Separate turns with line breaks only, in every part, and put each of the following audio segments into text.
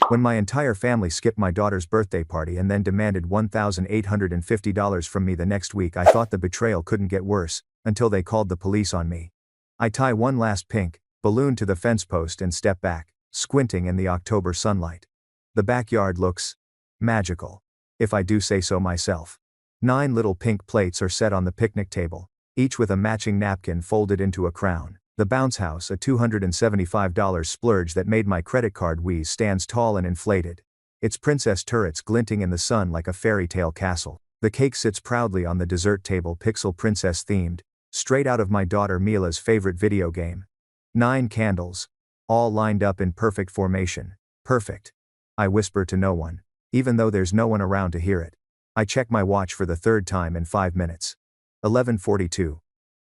When my entire family skipped my daughter's birthday party and then demanded $1,850 from me the next week, I thought the betrayal couldn't get worse, until they called the police on me. I tie one last pink balloon to the fence post and step back, squinting in the October sunlight. The backyard looks magical, if I do say so myself. 9 little pink plates are set on the picnic table, each with a matching napkin folded into a crown. The bounce house, a $275 splurge that made my credit card wheeze, stands tall and inflated, its princess turrets glinting in the sun like a fairy tale castle. The cake sits proudly on the dessert table, pixel princess themed, straight out of my daughter Mila's favorite video game. 9 candles, all lined up in perfect formation. Perfect. I whisper to no one, even though there's no one around to hear it. I check my watch for the 3rd time in 5 minutes. 11:42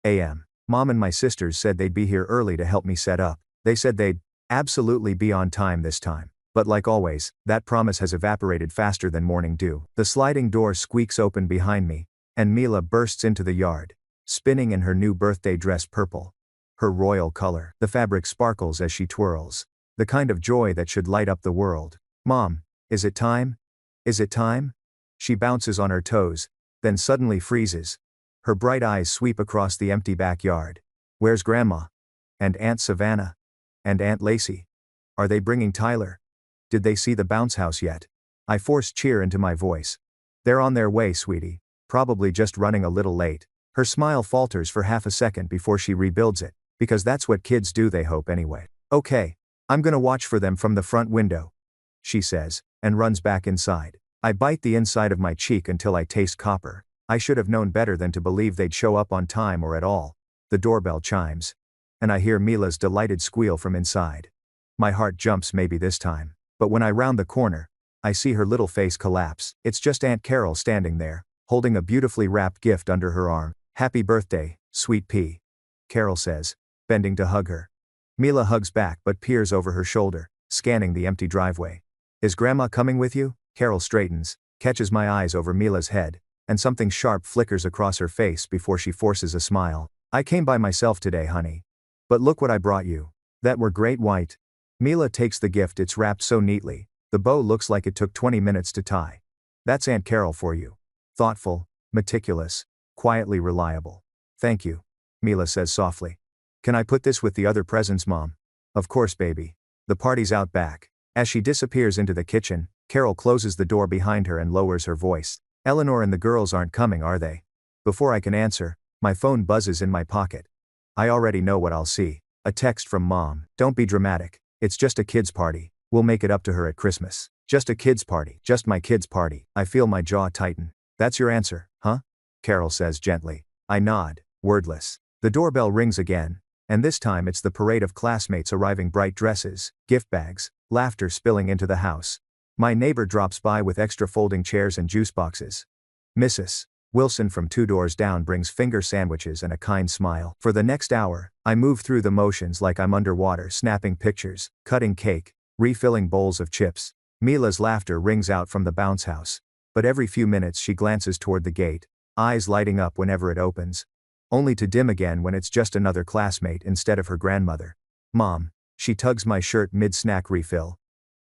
a.m. Mom and my sisters said they'd be here early to help me set up. They said they'd absolutely be on time this time. But like always, that promise has evaporated faster than morning dew. The sliding door squeaks open behind me, and Mila bursts into the yard, spinning in her new birthday dress, purple. Her royal color. The fabric sparkles as she twirls. The kind of joy that should light up the world. Mom, is it time? Is it time? She bounces on her toes, then suddenly freezes. Her bright eyes sweep across the empty backyard. Where's Grandma? And Aunt Savannah? And Aunt Lacey? Are they bringing Tyler? Did they see the bounce house yet? I force cheer into my voice. They're on their way, sweetie. Probably just running a little late. Her smile falters for half a second before she rebuilds it, because that's what kids do, they hope anyway. Okay, I'm gonna watch for them from the front window, she says, and runs back inside. I bite the inside of my cheek until I taste copper. I should have known better than to believe they'd show up on time or at all. The doorbell chimes, and I hear Mila's delighted squeal from inside. My heart jumps maybe this time, but when I round the corner, I see her little face collapse. It's just Aunt Carol standing there, holding a beautifully wrapped gift under her arm. Happy birthday, sweet pea, Carol says, bending to hug her. Mila hugs back but peers over her shoulder, scanning the empty driveway. Is Grandma coming with you? Carol straightens, catches my eyes over Mila's head, and something sharp flickers across her face before she forces a smile. I came by myself today, honey. But look what I brought you. That were great white. Mila takes the gift. It's wrapped so neatly, the bow looks like it took 20 minutes to tie. That's Aunt Carol for you. Thoughtful, meticulous, quietly reliable. Thank you, Mila says softly. Can I put this with the other presents, Mom? Of course, baby. The party's out back. As she disappears into the kitchen, Carol closes the door behind her and lowers her voice. Eleanor and the girls aren't coming, are they? Before I can answer, my phone buzzes in my pocket. I already know what I'll see. A text from Mom. Don't be dramatic. It's just a kid's party. We'll make it up to her at Christmas. Just a kid's party. Just my kid's party. I feel my jaw tighten. That's your answer, huh? Carol says gently. I nod, wordless. The doorbell rings again, and this time it's the parade of classmates arriving, bright dresses, gift bags, laughter spilling into the house. My neighbor drops by with extra folding chairs and juice boxes. Mrs. Wilson from 2 doors down brings finger sandwiches and a kind smile. For the next hour, I move through the motions like I'm underwater, snapping pictures, cutting cake, refilling bowls of chips. Mila's laughter rings out from the bounce house. But every few minutes she glances toward the gate, eyes lighting up whenever it opens, only to dim again when it's just another classmate instead of her grandmother. Mom, she tugs my shirt mid-snack refill.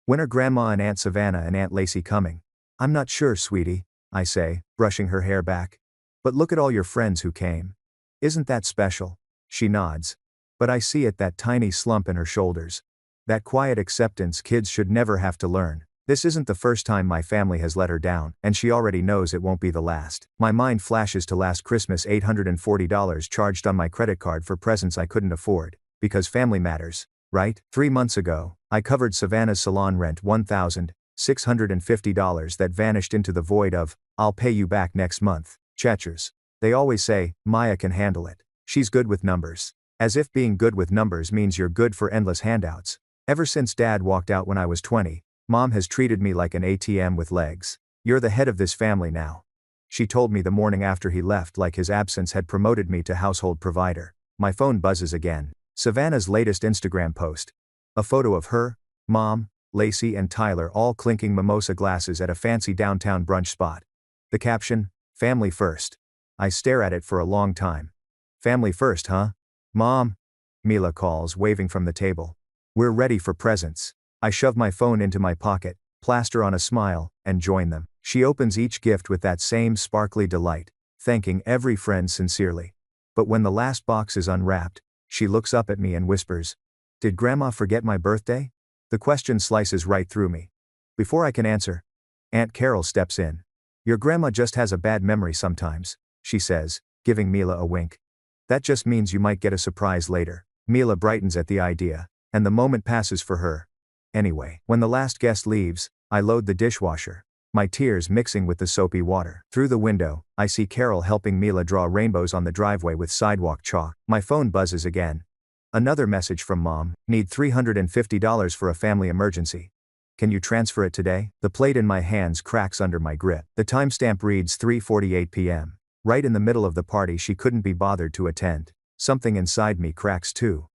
When are Grandma and Aunt Savannah and Aunt Lacey coming? I'm not sure, sweetie, I say, brushing her hair back. But look at all your friends who came. Isn't that special? She nods. But I see it, that tiny slump in her shoulders. That quiet acceptance kids should never have to learn. This isn't the first time my family has let her down, and she already knows it won't be the last. My mind flashes to last Christmas, $840 charged on my credit card for presents I couldn't afford. Because family matters, right? 3 months ago, I covered Savannah's salon rent, $1,650 that vanished into the void of, I'll pay you back next month. Chechers. They always say, Maya can handle it. She's good with numbers. As if being good with numbers means you're good for endless handouts. Ever since Dad walked out when I was 20, Mom has treated me like an ATM with legs. You're the head of this family now, she told me the morning after he left, like his absence had promoted me to household provider. My phone buzzes again. Savannah's latest Instagram post. A photo of her, Mom, Lacey and Tyler all clinking mimosa glasses at a fancy downtown brunch spot. The caption, family first. I stare at it for a long time. Family first, huh? Mom, Mila calls, waving from the table. We're ready for presents. I shove my phone into my pocket, plaster on a smile, and join them. She opens each gift with that same sparkly delight, thanking every friend sincerely. But when the last box is unwrapped, she looks up at me and whispers, "Did Grandma forget my birthday?" The question slices right through me. Before I can answer, Aunt Carol steps in. "Your grandma just has a bad memory sometimes," she says, giving Mila a wink. "That just means you might get a surprise later." Mila brightens at the idea, and the moment passes for her. Anyway, when the last guest leaves, I load the dishwasher, my tears mixing with the soapy water. Through the window, I see Carol helping Mila draw rainbows on the driveway with sidewalk chalk. My phone buzzes again. Another message from Mom, "Need $350 for a family emergency. Can you transfer it today?" The plate in my hands cracks under my grip. The timestamp reads 3:48 p.m. Right in the middle of the party she couldn't be bothered to attend. Something inside me cracks too.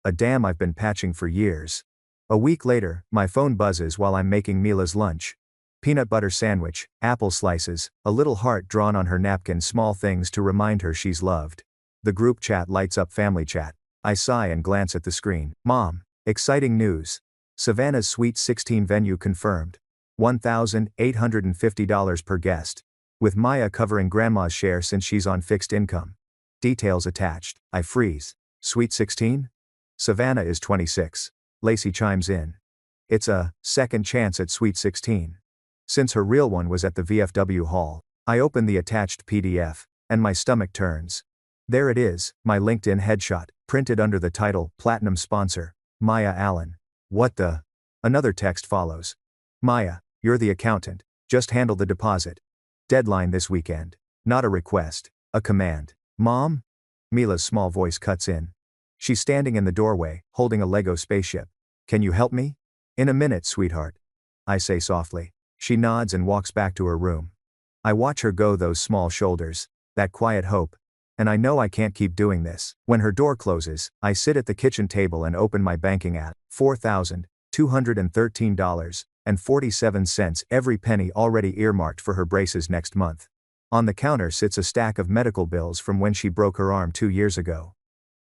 A dam I've been patching for years. A week later, my phone buzzes while I'm making Mila's lunch. Peanut butter sandwich, apple slices, a little heart drawn on her napkin, small things to remind her she's loved. The group chat lights up family chat. I sigh and glance at the screen. "Mom, exciting news. Savannah's Sweet 16 venue confirmed. $1,850 per guest. With Maya covering Grandma's share since she's on fixed income. Details attached." I freeze. Sweet 16? Savannah is 26. Lacey chimes in. "It's a second chance at Sweet 16. Since her real one was at the VFW hall." I open the attached PDF, and my stomach turns. There it is, my LinkedIn headshot, printed under the title, "Platinum Sponsor, Maya Allen." What the? Another text follows. "Maya, you're the accountant. Just handle the deposit. Deadline this weekend." Not a request, a command. "Mom?" Mila's small voice cuts in. She's standing in the doorway, holding a Lego spaceship. "Can you help me?" "In a minute, sweetheart," I say softly. She nods and walks back to her room. I watch her go, those small shoulders, that quiet hope. And I know I can't keep doing this. When her door closes, I sit at the kitchen table and open my banking app. $4,213.47, every penny already earmarked for her braces next month. On the counter sits a stack of medical bills from when she broke her arm 2 years ago.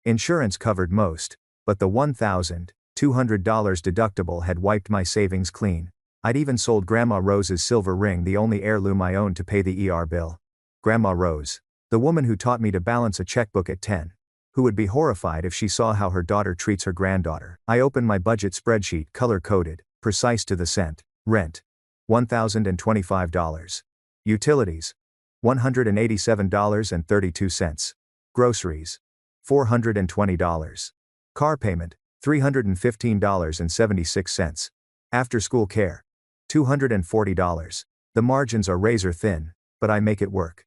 Insurance covered most, but the $1,200 deductible had wiped my savings clean. I'd even sold Grandma Rose's silver ring, the only heirloom I owned, to pay the ER bill. Grandma Rose, the woman who taught me to balance a checkbook at 10. Who would be horrified if she saw how her daughter treats her granddaughter. I open my budget spreadsheet, color-coded, precise to the cent. Rent, $1,025. Utilities, $187.32. Groceries, $420. Car payment, $315.76. After-school care, $240. The margins are razor thin, but I make it work.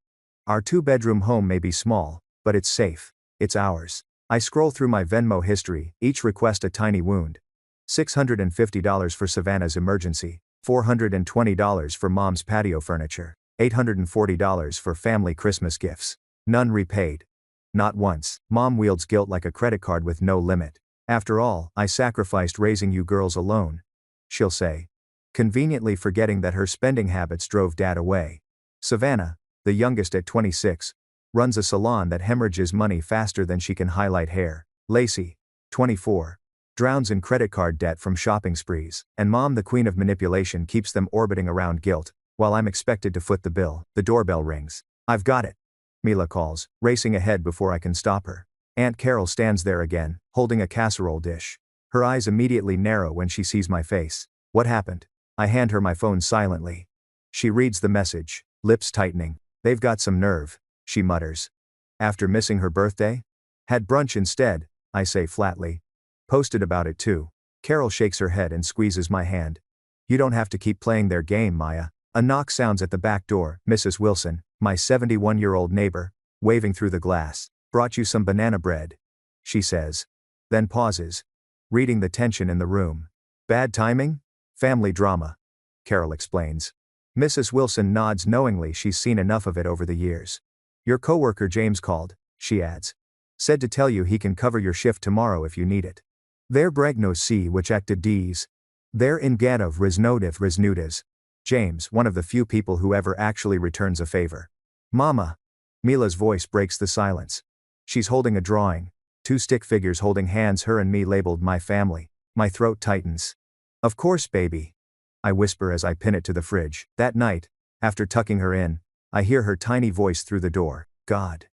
Our 2-bedroom home may be small, but it's safe. It's ours. I scroll through my Venmo history, each request a tiny wound. $650 for Savannah's emergency, $420 for Mom's patio furniture, $840 for family Christmas gifts. None repaid. Not once. Mom wields guilt like a credit card with no limit. "After all, I sacrificed raising you girls alone," she'll say, conveniently forgetting that her spending habits drove Dad away. Savannah, the youngest at 26, runs a salon that hemorrhages money faster than she can highlight hair. Lacey, 24, drowns in credit card debt from shopping sprees. And Mom, the queen of manipulation, keeps them orbiting around guilt, while I'm expected to foot the bill. The doorbell rings. "I've got it," Mila calls, racing ahead before I can stop her. Aunt Carol stands there again, holding a casserole dish. Her eyes immediately narrow when she sees my face. "What happened?" I hand her my phone silently. She reads the message, lips tightening. "They've got some nerve," she mutters. "After missing her birthday? Had brunch instead," I say flatly. "Posted about it too." Carol shakes her head and squeezes my hand. "You don't have to keep playing their game, Maya." A knock sounds at the back door. Mrs. Wilson, my 71-year-old neighbor, waving through the glass. "Brought you some banana bread," she says. Then pauses, reading the tension in the room. "Bad timing? Family drama," Carol explains. Mrs. Wilson nods knowingly. She's seen enough of it over the years. "Your coworker James called," she adds. "Said to tell you he can cover your shift tomorrow if you need it. There bregno si which acted dees. There in gadov risnodev risnudes." James, one of the few people who ever actually returns a favor. "Mama." Mila's voice breaks the silence. She's holding a drawing. 2 stick figures holding hands, her and me labeled "My Family." My throat tightens. Of course, baby. I whisper as I pin it to the fridge. That night, after tucking her in, I hear her tiny voice through the door. God.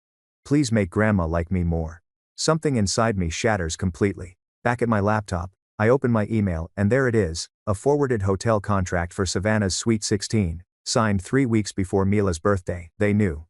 Please make grandma like me more. Something inside me shatters completely. Back at my laptop, I open my email and there it is, a forwarded hotel contract for Savannah's Suite 16, signed 3 weeks before Mila's birthday. They knew.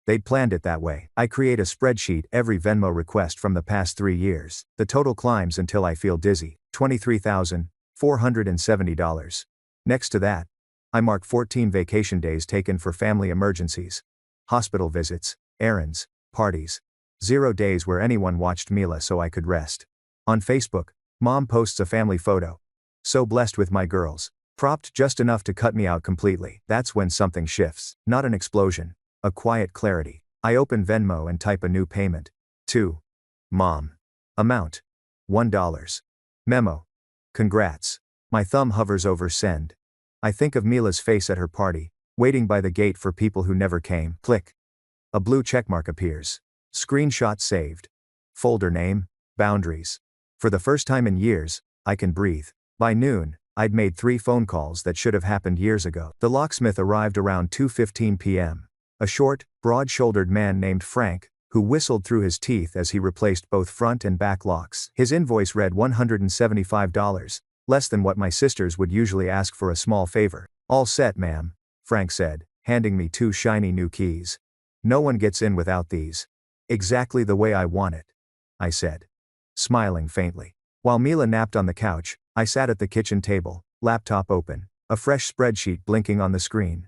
They'd planned it that way. I create a spreadsheet every Venmo request from the past 3 years. The total climbs until I feel dizzy. $23,470. Next to that, I mark 14 vacation days taken for family emergencies, hospital visits, errands, parties. 0 days where anyone watched Mila so I could rest. On Facebook, Mom posts a family photo. So blessed with my girls. Propped just enough to cut me out completely. That's when something shifts. Not an explosion. A quiet clarity. I open Venmo and type a new payment. To Mom. Amount. $1. Memo. Congrats. My thumb hovers over send. I think of Mila's face at her party, waiting by the gate for people who never came. Click. A blue checkmark appears. Screenshot saved. Folder name, boundaries. For the first time in years, I can breathe. By noon, I'd made 3 phone calls that should have happened years ago. The locksmith arrived around 2:15 p.m. A short, broad-shouldered man named Frank, who whistled through his teeth as he replaced both front and back locks. His invoice read $175, less than what my sisters would usually ask for a small favor. All set, ma'am, Frank said, handing me 2 shiny new keys. No one gets in without these. Exactly the way I want it, I said, smiling faintly. While Mila napped on the couch, I sat at the kitchen table, laptop open, a fresh spreadsheet blinking on the screen.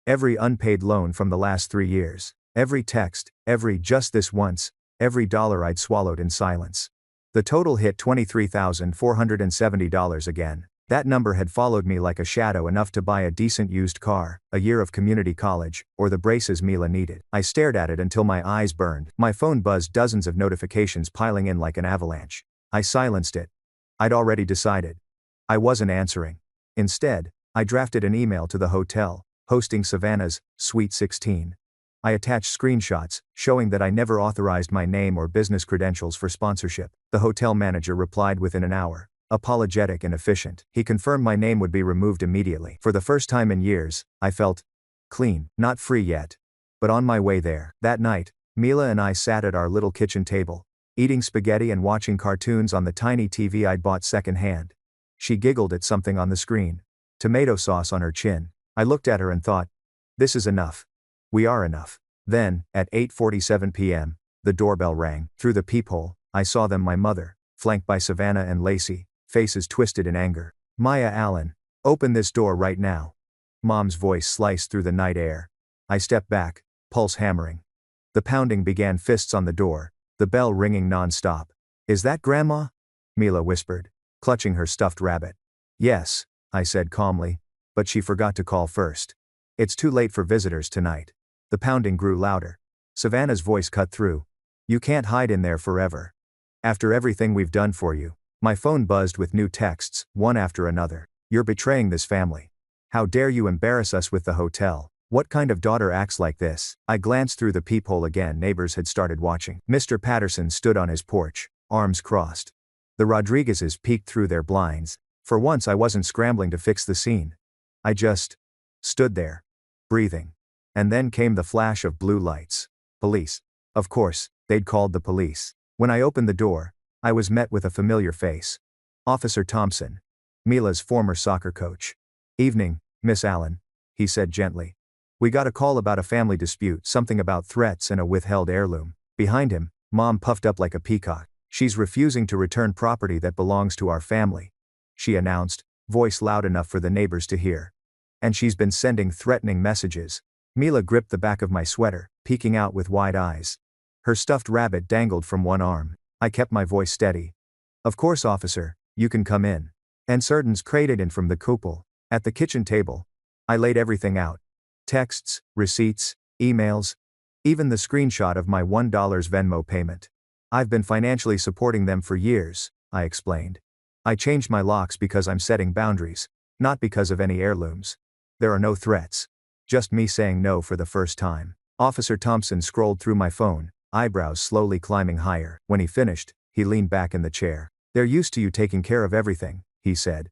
Every unpaid loan from the last 3 years, every text, every just this once, every dollar I'd swallowed in silence. The total hit $23,470 again. That number had followed me like a shadow, enough to buy a decent used car, a year of community college, or the braces Mila needed. I stared at it until my eyes burned. My phone buzzed, dozens of notifications piling in like an avalanche. I silenced it. I'd already decided. I wasn't answering. Instead, I drafted an email to the hotel, hosting Savannah's Suite 16. I attached screenshots, showing that I never authorized my name or business credentials for sponsorship. The hotel manager replied within an hour, apologetic and efficient. He confirmed my name would be removed immediately. For the first time in years, I felt clean. Not free yet, but on my way there. That night, Mila and I sat at our little kitchen table, eating spaghetti and watching cartoons on the tiny TV I'd bought secondhand. She giggled at something on the screen. Tomato sauce on her chin. I looked at her and thought, this is enough. We are enough. Then, at 8:47 p.m., the doorbell rang. Through the peephole, I saw them, my mother, flanked by Savannah and Lacey, faces twisted in anger. Maya Allen, open this door right now. Mom's voice sliced through the night air. I stepped back, pulse hammering. The pounding began, fists on the door, the bell ringing non-stop. Is that Grandma? Mila whispered, clutching her stuffed rabbit. Yes, I said calmly, but she forgot to call first. It's too late for visitors tonight. The pounding grew louder. Savannah's voice cut through. You can't hide in there forever. After everything we've done for you. My phone buzzed with new texts, one after another. You're betraying this family. How dare you embarrass us with the hotel? What kind of daughter acts like this? I glanced through the peephole again. Neighbors had started watching. Mr. Patterson stood on his porch, arms crossed. The Rodriguezes peeked through their blinds. For once I wasn't scrambling to fix the scene. I just stood there, breathing. And then came the flash of blue lights. Police. Of course, they'd called the police. When I opened the door, I was met with a familiar face. Officer Thompson. Mila's former soccer coach. Evening, Miss Allen, he said gently. We got a call about a family dispute, something about threats and a withheld heirloom. Behind him, Mom puffed up like a peacock. She's refusing to return property that belongs to our family, she announced, voice loud enough for the neighbors to hear. And she's been sending threatening messages. Mila gripped the back of my sweater, peeking out with wide eyes. Her stuffed rabbit dangled from one arm. I kept my voice steady. Of course, officer, you can come in. And Surdens crated in from the cupola. At the kitchen table, I laid everything out. Texts, receipts, emails, even the screenshot of my $1 Venmo payment. I've been financially supporting them for years, I explained. I changed my locks because I'm setting boundaries, not because of any heirlooms. There are no threats. Just me saying no for the first time. Officer Thompson scrolled through my phone, eyebrows slowly climbing higher. When he finished, he leaned back in the chair. They're used to you taking care of everything, he said.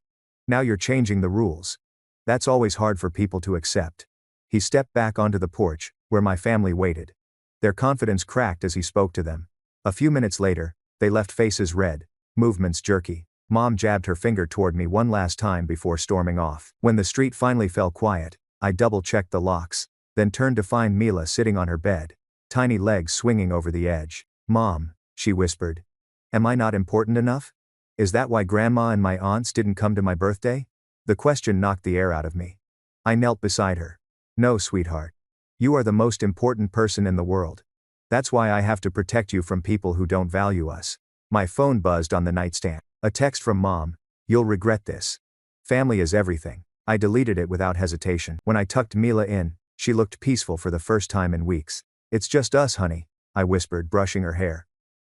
Now you're changing the rules. That's always hard for people to accept. He stepped back onto the porch, where my family waited. Their confidence cracked as he spoke to them. A few minutes later, they left, faces red, movements jerky. Mom jabbed her finger toward me one last time before storming off. When the street finally fell quiet, I double-checked the locks, then turned to find Mila sitting on her bed, tiny legs swinging over the edge. "Mom," she whispered. "Am I not important enough? Is that why Grandma and my aunts didn't come to my birthday?" The question knocked the air out of me. I knelt beside her. "No, sweetheart. You are the most important person in the world. That's why I have to protect you from people who don't value us." My phone buzzed on the nightstand. A text from Mom. "You'll regret this. Family is everything." I deleted it without hesitation. When I tucked Mila in, she looked peaceful for the first time in weeks. "It's just us, honey," I whispered, brushing her hair.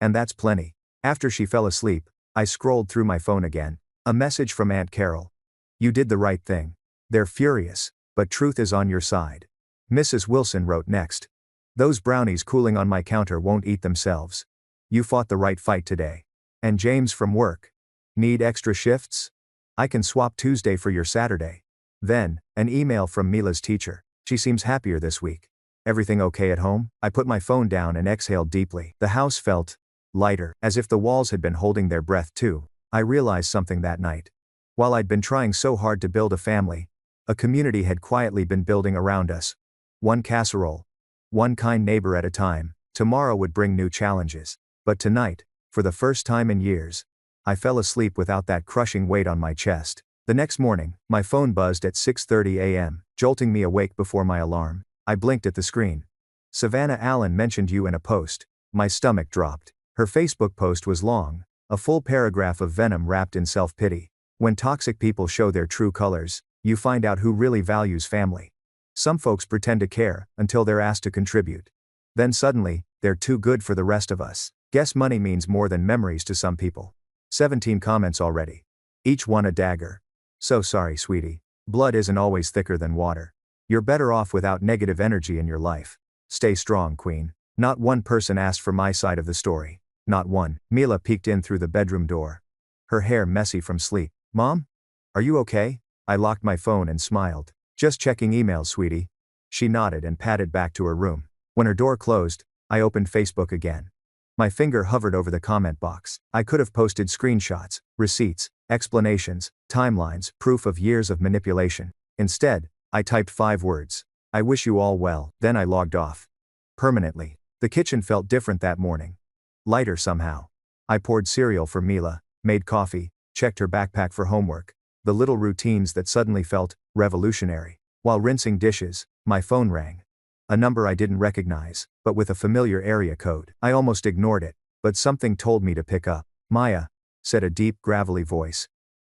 "And that's plenty." After she fell asleep, I scrolled through my phone again. A message from Aunt Carol. "You did the right thing. They're furious, but truth is on your side." Mrs. Wilson wrote next. "Those brownies cooling on my counter won't eat themselves. You fought the right fight today." And James from work. "Need extra shifts? I can swap Tuesday for your Saturday." Then, an email from Mila's teacher. "She seems happier this week. Everything okay at home?" I put my phone down and exhaled deeply. The house felt lighter, as if the walls had been holding their breath too. I realized something that night. While I'd been trying so hard to build a family, a community had quietly been building around us. One casserole, one kind neighbor at a time. Tomorrow would bring new challenges. But tonight, for the first time in years, I fell asleep without that crushing weight on my chest. The next morning, my phone buzzed at 6:30 a.m., jolting me awake before my alarm. I blinked at the screen. "Savannah Allen mentioned you in a post." My stomach dropped. Her Facebook post was long, a full paragraph of venom wrapped in self-pity. When toxic people show their true colors, you find out who really values family. Some folks pretend to care until they're asked to contribute. Then suddenly, they're too good for the rest of us. Guess money means more than memories to some people. 17 comments already. Each one a dagger. "So sorry, sweetie. Blood isn't always thicker than water. You're better off without negative energy in your life. Stay strong, queen." Not one person asked for my side of the story. Not one. Mila peeked in through the bedroom door. Her hair messy from sleep. "Mom? Are you okay?" I locked my phone and smiled. "Just checking emails, sweetie." She nodded and padded back to her room. When her door closed, I opened Facebook again. My finger hovered over the comment box. I could have posted screenshots, receipts, explanations, timelines, proof of years of manipulation. Instead, I typed 5 words. "I wish you all well." Then I logged off. Permanently. The kitchen felt different that morning. Lighter somehow. I poured cereal for Mila, made coffee, checked her backpack for homework. The little routines that suddenly felt revolutionary. While rinsing dishes, my phone rang. A number I didn't recognize, but with a familiar area code. I almost ignored it, but something told me to pick up. "Maya," said a deep, gravelly voice.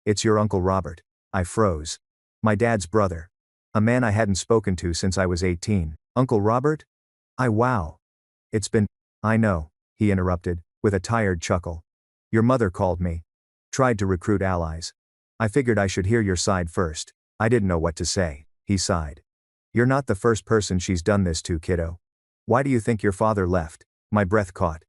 "It's your Uncle Robert." I froze. My dad's brother. A man I hadn't spoken to since I was 18. "Uncle Robert?" Wow. It's been. "I know," he interrupted, with a tired chuckle. "Your mother called me. Tried to recruit allies. I figured I should hear your side first." I didn't know what to say. He sighed. "You're not the first person she's done this to, kiddo. Why do you think your father left?" My breath caught.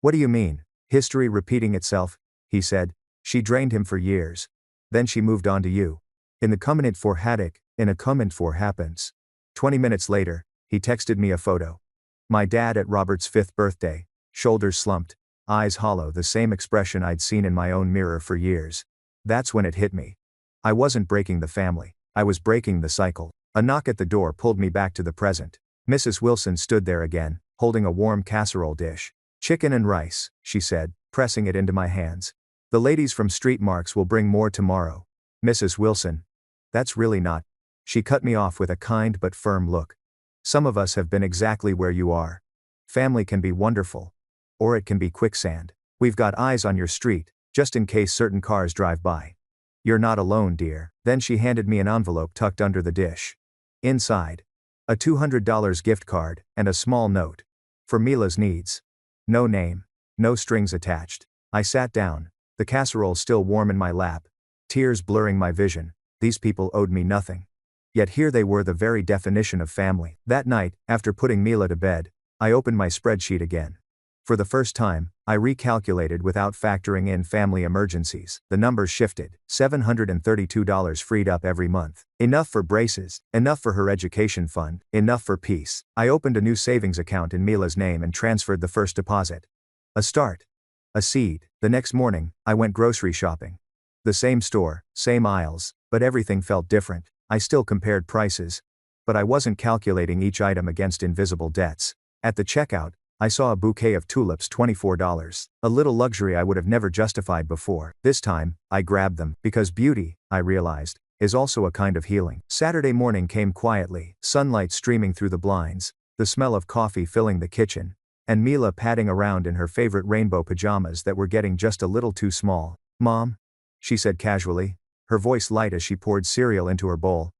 "What do you mean? History repeating itself?" he said. "She drained him for years. Then she moved on to you. In the comment for haddock, in a comment for happens." 20 minutes later, he texted me a photo. My dad at Robert's 5th birthday, shoulders slumped, eyes hollow, the same expression I'd seen in my own mirror for years. That's when it hit me. I wasn't breaking the family. I was breaking the cycle. A knock at the door pulled me back to the present. Mrs. Wilson stood there again, holding a warm casserole dish. "Chicken and rice," she said, pressing it into my hands. "The ladies from Street Marks will bring more tomorrow." "Mrs. Wilson. That's really not." She cut me off with a kind but firm look. "Some of us have been exactly where you are. Family can be wonderful. Or it can be quicksand. We've got eyes on your street, just in case certain cars drive by. You're not alone, dear." Then she handed me an envelope tucked under the dish. Inside, a $200 gift card, and a small note. For Mila's needs. No name. No strings attached. I sat down, the casserole still warm in my lap. Tears blurring my vision. These people owed me nothing. Yet here they were, the very definition of family. That night, after putting Mila to bed, I opened my spreadsheet again. For the first time, I recalculated without factoring in family emergencies. The numbers shifted. $732 freed up every month. Enough for braces, enough for her education fund, enough for peace. I opened a new savings account in Mila's name and transferred the first deposit. A start. A seed. The next morning, I went grocery shopping. The same store, same aisles, but everything felt different. I still compared prices, but I wasn't calculating each item against invisible debts. At the checkout, I saw a bouquet of tulips, $24. A little luxury I would have never justified before. This time, I grabbed them, because beauty, I realized, is also a kind of healing. Saturday morning came quietly, sunlight streaming through the blinds, the smell of coffee filling the kitchen, and Mila padding around in her favorite rainbow pajamas that were getting just a little too small. "Mom?" she said casually, her voice light as she poured cereal into her bowl.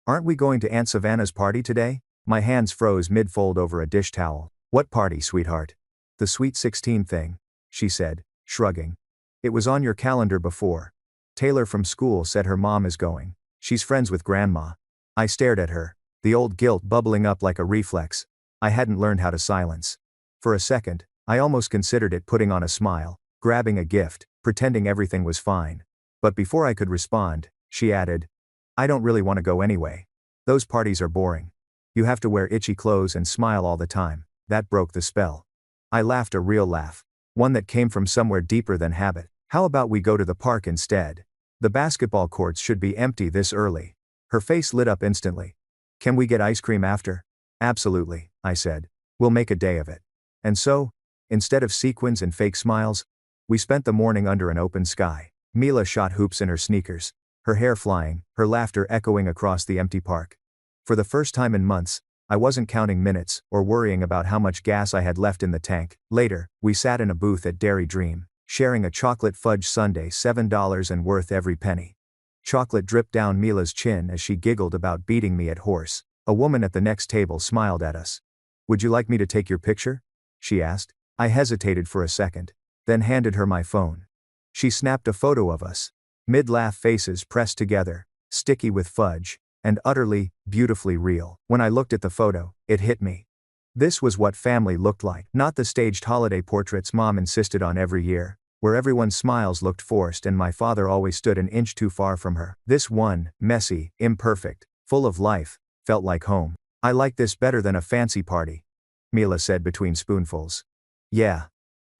"Aren't we going to Aunt Savannah's party today?" My hands froze mid-fold over a dish towel. "What party, sweetheart?" "The Sweet 16 thing," she said, shrugging. "It was on your calendar before. Taylor from school said her mom is going. She's friends with Grandma." I stared at her, the old guilt bubbling up like a reflex I hadn't learned how to silence. For a second, I almost considered it putting on a smile, grabbing a gift, pretending everything was fine. But before I could respond, she added, "I don't really want to go anyway. Those parties are boring. You have to wear itchy clothes and smile all the time." That broke the spell. I laughed, a real laugh. One that came from somewhere deeper than habit. "How about we go to the park instead? The basketball courts should be empty this early." Her face lit up instantly. "Can we get ice cream after?" "Absolutely," I said. "We'll make a day of it." And so, instead of sequins and fake smiles, we spent the morning under an open sky. Mila shot hoops in her sneakers, her hair flying, her laughter echoing across the empty park. For the first time in months, I wasn't counting minutes or worrying about how much gas I had left in the tank. Later, we sat in a booth at Dairy Dream, sharing a chocolate fudge sundae, $7 and worth every penny. Chocolate dripped down Mila's chin as she giggled about beating me at horse. A woman at the next table smiled at us. "Would you like me to take your picture?" she asked. I hesitated for a second, then handed her my phone. She snapped a photo of us. Mid-laugh, faces pressed together, sticky with fudge, and utterly, beautifully real. When I looked at the photo, it hit me. This was what family looked like, not the staged holiday portraits Mom insisted on every year, where everyone's smiles looked forced and my father always stood an inch too far from her. This one, messy, imperfect, full of life, felt like home. "I like this better than a fancy party," Mila said between spoonfuls. "Yeah,"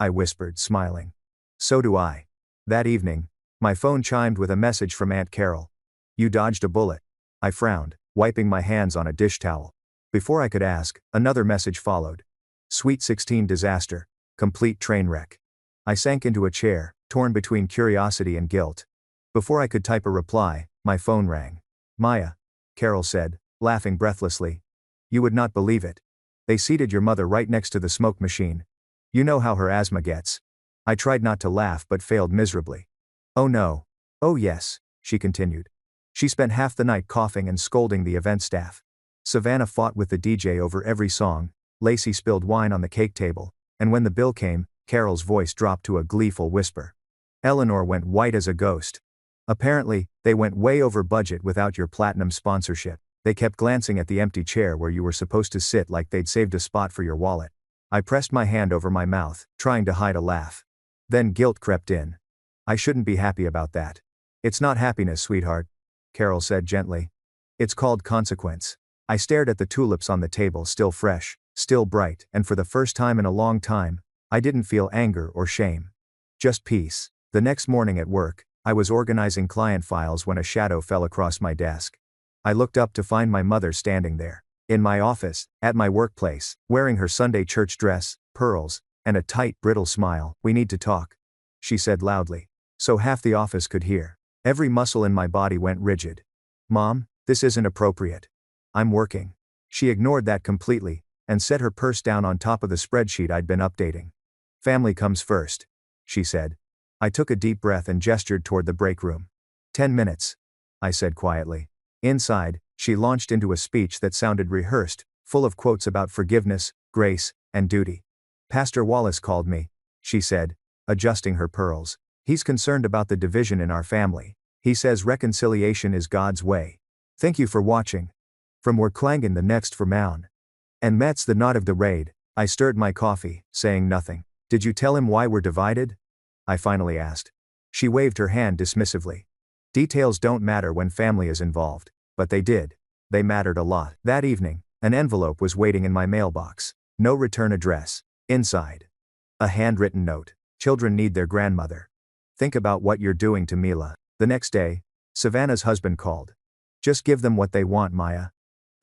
I whispered, smiling. "So do I." That evening, my phone chimed with a message from Aunt Carol. "You dodged a bullet." I frowned, wiping my hands on a dish towel. Before I could ask, another message followed. "Sweet 16 disaster. Complete train wreck." I sank into a chair, torn between curiosity and guilt. Before I could type a reply, my phone rang. "Maya," Carol said, laughing breathlessly. "You would not believe it. They seated your mother right next to the smoke machine. You know how her asthma gets." I tried not to laugh but failed miserably. "Oh no. Oh yes," she continued. "She spent half the night coughing and scolding the event staff. Savannah fought with the DJ over every song, Lacey spilled wine on the cake table, and when the bill came, Carol's voice dropped to a gleeful whisper. Eleanor went white as a ghost. Apparently, they went way over budget without your platinum sponsorship. They kept glancing at the empty chair where you were supposed to sit like they'd saved a spot for your wallet." I pressed my hand over my mouth, trying to hide a laugh. Then guilt crept in. "I shouldn't be happy about that." "It's not happiness, sweetheart," Carol said gently. "It's called consequence." I stared at the tulips on the table, still fresh, still bright, and for the first time in a long time, I didn't feel anger or shame. Just peace. The next morning at work, I was organizing client files when a shadow fell across my desk. I looked up to find my mother standing there. In my office, at my workplace, wearing her Sunday church dress, pearls, and a tight, brittle smile. "We need to talk," she said loudly, so half the office could hear. Every muscle in my body went rigid. "Mom, this isn't appropriate. I'm working." She ignored that completely, and set her purse down on top of the spreadsheet I'd been updating. "Family comes first," she said. I took a deep breath and gestured toward the break room. 10 minutes, I said quietly. Inside, she launched into a speech that sounded rehearsed, full of quotes about forgiveness, grace, and duty. "Pastor Wallace called me," she said, adjusting her pearls. "He's concerned about the division in our family. He says reconciliation is God's way. Thank you for watching. From Werklangen the next for Maun. And Metz the knot of the raid." I stirred my coffee, saying nothing. Did you tell him why we're divided? I finally asked. She waved her hand dismissively. Details don't matter when family is involved, but they did. They mattered a lot. That evening, an envelope was waiting in my mailbox. No return address. Inside, a handwritten note. Children need their grandmother. Think about what you're doing to Mila. The next day, Savannah's husband called. Just give them what they want, Maya.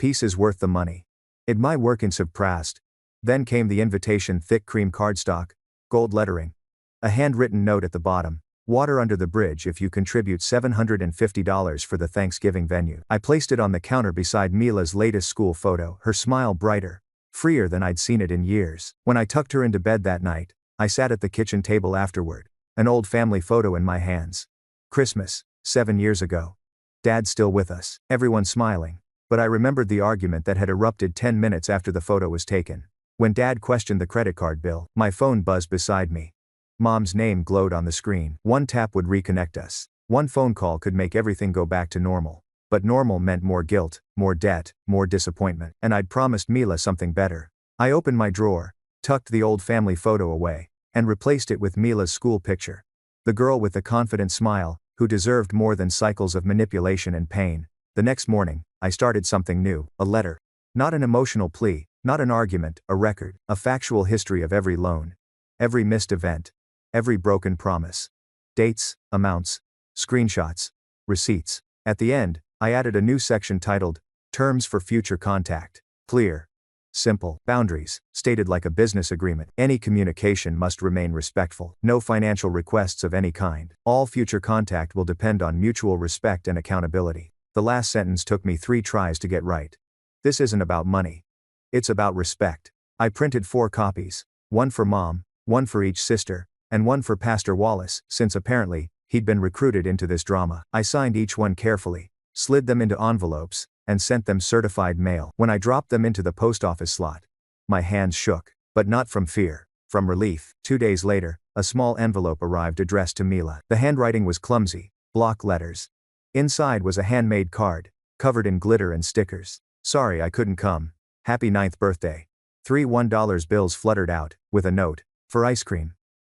Peace is worth the money. It might work in Subprast. Then came the invitation, thick cream cardstock, gold lettering. A handwritten note at the bottom. Water under the bridge if you contribute $750 for the Thanksgiving venue. I placed it on the counter beside Mila's latest school photo, her smile brighter, freer than I'd seen it in years. When I tucked her into bed that night, I sat at the kitchen table afterward, an old family photo in my hands. Christmas, 7 years ago. Dad's still with us. Everyone smiling. But I remembered the argument that had erupted 10 minutes after the photo was taken. When Dad questioned the credit card bill, my phone buzzed beside me. Mom's name glowed on the screen. One tap would reconnect us. One phone call could make everything go back to normal. But normal meant more guilt, more debt, more disappointment. And I'd promised Mila something better. I opened my drawer, tucked the old family photo away, and replaced it with Mila's school picture. The girl with the confident smile, who deserved more than cycles of manipulation and pain. The next morning, I started something new, a letter. Not an emotional plea, not an argument, a record, a factual history of every loan, every missed event, every broken promise. Dates, amounts, screenshots, receipts. At the end, I added a new section titled, Terms for Future Contact. Clear. Simple. Boundaries, stated like a business agreement. Any communication must remain respectful. No financial requests of any kind. All future contact will depend on mutual respect and accountability. The last sentence took me 3 tries to get right. This isn't about money. It's about respect. I printed 4 copies. One for Mom, one for each sister, and one for Pastor Wallace, since apparently, he'd been recruited into this drama. I signed each one carefully, slid them into envelopes, and sent them certified mail. When I dropped them into the post office slot, my hands shook, but not from fear, from relief. 2 days later, a small envelope arrived addressed to Mila. The handwriting was clumsy, block letters. Inside was a handmade card, covered in glitter and stickers. Sorry I couldn't come. Happy 9th birthday. 3 $1 bills fluttered out, with a note, for ice cream.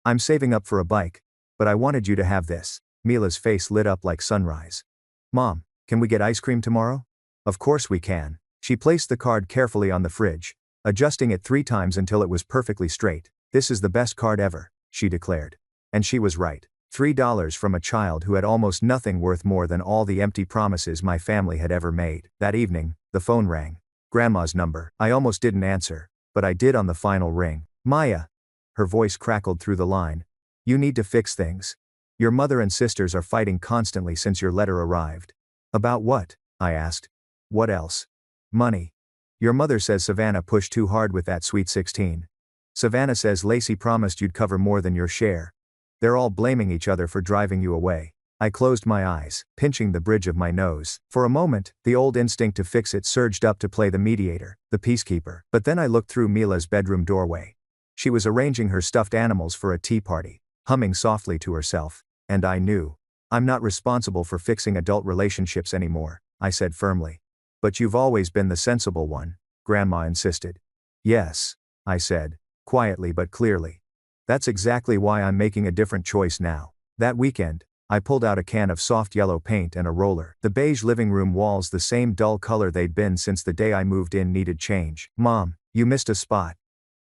I'm saving up for a bike, but I wanted you to have this. Mila's face lit up like sunrise. Mom, can we get ice cream tomorrow? Of course we can. She placed the card carefully on the fridge, adjusting it 3 times until it was perfectly straight. This is the best card ever, she declared. And she was right. $3 from a child who had almost nothing worth more than all the empty promises my family had ever made. That evening, the phone rang. Grandma's number. I almost didn't answer, but I did on the final ring. Maya. Her voice crackled through the line. You need to fix things. Your mother and sisters are fighting constantly since your letter arrived. About what? I asked. What else? Money. Your mother says Savannah pushed too hard with that sweet 16. Savannah says Lacey promised you'd cover more than your share. They're all blaming each other for driving you away. I closed my eyes, pinching the bridge of my nose. For a moment, the old instinct to fix it surged up to play the mediator, the peacekeeper. But then I looked through Mila's bedroom doorway. She was arranging her stuffed animals for a tea party, humming softly to herself. And I knew. I'm not responsible for fixing adult relationships anymore, I said firmly. But you've always been the sensible one, Grandma insisted. Yes, I said, quietly but clearly. That's exactly why I'm making a different choice now. That weekend, I pulled out a can of soft yellow paint and a roller. The beige living room walls, the same dull color they'd been since the day I moved in, needed change. Mom, you missed a spot,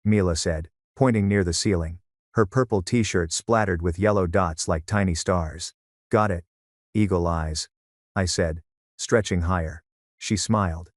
Mila said, pointing near the ceiling. Her purple t-shirt splattered with yellow dots like tiny stars. Got it. Eagle eyes, I said, stretching higher. She smiled.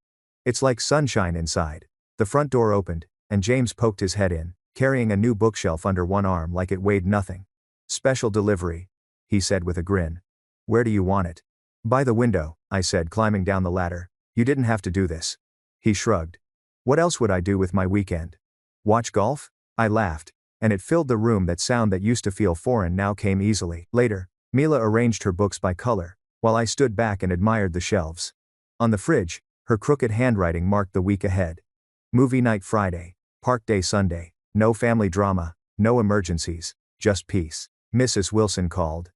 It's like sunshine inside. The front door opened, and James poked his head in, carrying a new bookshelf under one arm like it weighed nothing. Special delivery, he said with a grin. Where do you want it? By the window, I said, climbing down the ladder. You didn't have to do this. He shrugged. What else would I do with my weekend? Watch golf? I laughed, and it filled the room. That sound that used to feel foreign now came easily. Later, Mila arranged her books by color, while I stood back and admired the shelves. On the fridge, her crooked handwriting marked the week ahead. Movie night Friday, park day Sunday, no family drama, no emergencies, just peace. Mrs. Wilson called,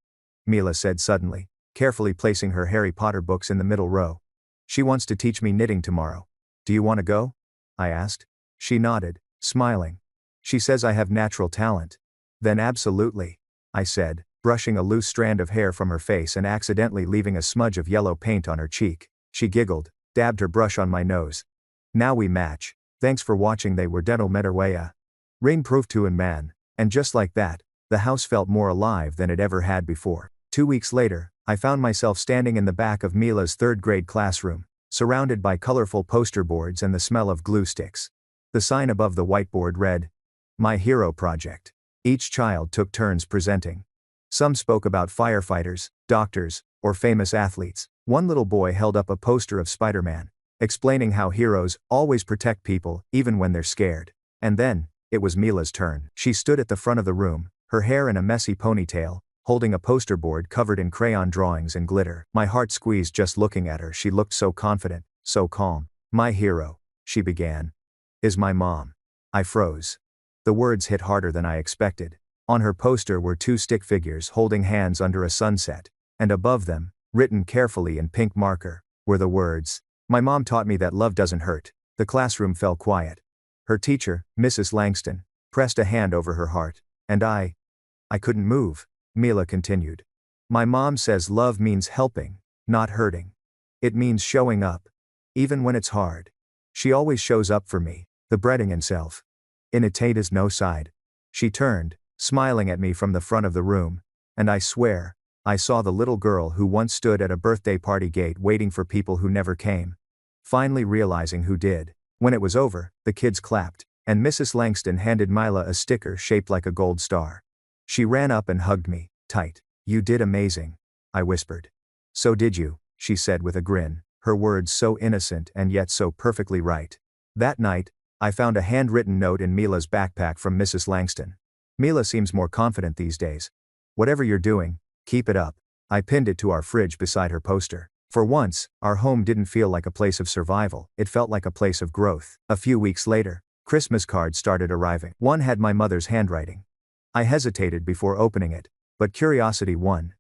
Mila said suddenly, carefully placing her Harry Potter books in the middle row. She wants to teach me knitting tomorrow. Do you want to go? I asked. She nodded, smiling. She says I have natural talent. Then absolutely, I said, brushing a loose strand of hair from her face and accidentally leaving a smudge of yellow paint on her cheek. She giggled, dabbed her brush on my nose. Now we match. Thanks for watching. They were dental meterwaya. Rain proof to and man. And just like that, the house felt more alive than it ever had before. 2 weeks later, I found myself standing in the back of Mila's third-grade classroom, surrounded by colorful poster boards and the smell of glue sticks. The sign above the whiteboard read, "My Hero Project." Each child took turns presenting. Some spoke about firefighters, doctors, or famous athletes. One little boy held up a poster of Spider-Man, explaining how heroes always protect people, even when they're scared. And then, it was Mila's turn. She stood at the front of the room, her hair in a messy ponytail, holding a poster board covered in crayon drawings and glitter. My heart squeezed just looking at her. She looked so confident, so calm. "My hero," she began, "is my mom." I froze. The words hit harder than I expected. On her poster were 2 stick figures holding hands under a sunset, and above them, written carefully in pink marker, were the words, "My mom taught me that love doesn't hurt." The classroom fell quiet. Her teacher, Mrs. Langston, pressed a hand over her heart, and I couldn't move. Mila continued. "My mom says love means helping, not hurting. It means showing up. Even when it's hard. She always shows up for me, the breading and self. In it is no side." She turned, smiling at me from the front of the room, and I swear, I saw the little girl who once stood at a birthday party gate waiting for people who never came, finally realizing who did. When it was over, the kids clapped, and Mrs. Langston handed Mila a sticker shaped like a gold star. She ran up and hugged me, tight. "You did amazing," I whispered. "So did you," she said with a grin, her words so innocent and yet so perfectly right. That night, I found a handwritten note in Mila's backpack from Mrs. Langston. "Mila seems more confident these days. Whatever you're doing, keep it up." I pinned it to our fridge beside her poster. For once, our home didn't feel like a place of survival, it felt like a place of growth. A few weeks later, Christmas cards started arriving. One had my mother's handwriting. I hesitated before opening it, but curiosity won.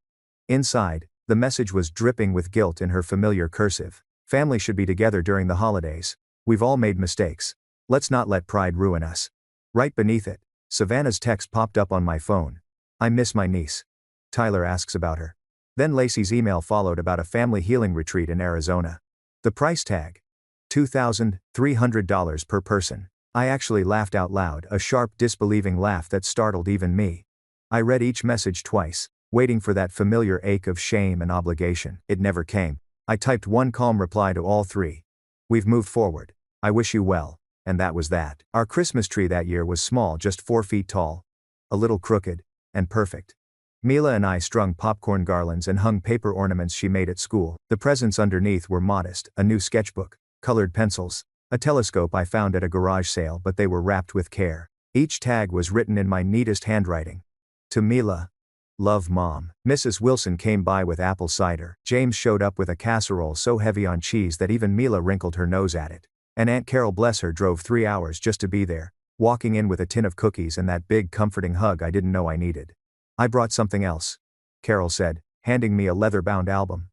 Inside, the message was dripping with guilt in her familiar cursive. "Family should be together during the holidays. We've all made mistakes. Let's not let pride ruin us." Right beneath it, Savannah's text popped up on my phone. "I miss my niece. Tyler asks about her." Then Lacey's email followed about a family healing retreat in Arizona. The price tag? $2,300 per person. I actually laughed out loud, a sharp, disbelieving laugh that startled even me. I read each message twice, waiting for that familiar ache of shame and obligation. It never came. I typed one calm reply to all 3. "We've moved forward. I wish you well." And that was that. Our Christmas tree that year was small, just 4 feet tall. A little crooked, and perfect. Mila and I strung popcorn garlands and hung paper ornaments she made at school. The presents underneath were modest: a new sketchbook, colored pencils, a telescope I found at a garage sale, but they were wrapped with care. Each tag was written in my neatest handwriting. To Mila, "Love Mom." Mrs. Wilson came by with apple cider. James showed up with a casserole so heavy on cheese that even Mila wrinkled her nose at it. And Aunt Carol, bless her, drove 3 hours just to be there, walking in with a tin of cookies and that big comforting hug I didn't know I needed. "I brought something else," Carol said, handing me a leather-bound album.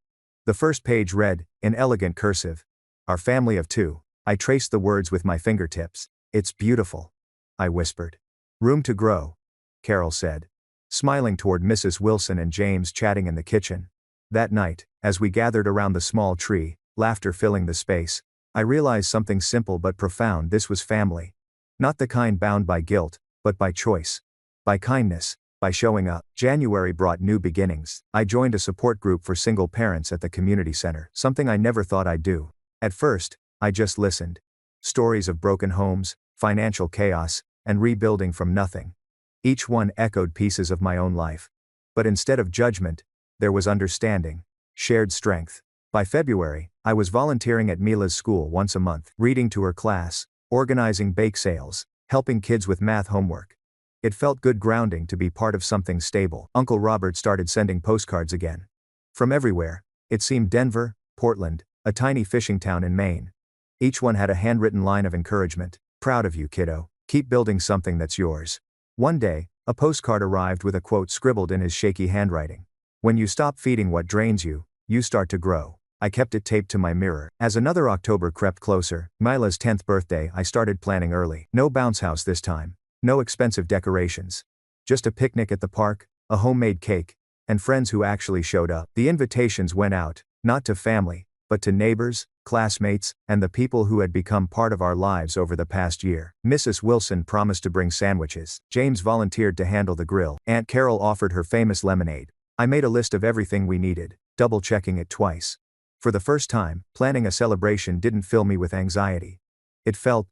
The first page read, in elegant cursive, "Our family of 2. I traced the words with my fingertips. "It's beautiful," I whispered. "Room to grow," Carol said, smiling toward Mrs. Wilson and James chatting in the kitchen. That night, as we gathered around the small tree, laughter filling the space, I realized something simple but profound. This was family. Not the kind bound by guilt, but by choice. By kindness. By showing up. January brought new beginnings. I joined a support group for single parents at the community center, something I never thought I'd do. At first, I just listened. Stories of broken homes, financial chaos, and rebuilding from nothing. Each one echoed pieces of my own life. But instead of judgment, there was understanding, shared strength. By February, I was volunteering at Mila's school once a month, reading to her class, organizing bake sales, helping kids with math homework. It felt good grounding to be part of something stable. Uncle Robert started sending postcards again. From everywhere. It seemed Denver, Portland, a tiny fishing town in Maine. Each one had a handwritten line of encouragement. "Proud of you, kiddo. Keep building something that's yours." One day, a postcard arrived with a quote scribbled in his shaky handwriting. "When you stop feeding what drains you, you start to grow." I kept it taped to my mirror. As another October crept closer, Mila's 10th birthday, I started planning early. No bounce house this time. No expensive decorations. Just a picnic at the park, a homemade cake, and friends who actually showed up. The invitations went out, not to family, but to neighbors, classmates, and the people who had become part of our lives over the past year. Mrs. Wilson promised to bring sandwiches. James volunteered to handle the grill. Aunt Carol offered her famous lemonade. I made a list of everything we needed, double-checking it twice. For the first time, planning a celebration didn't fill me with anxiety. It felt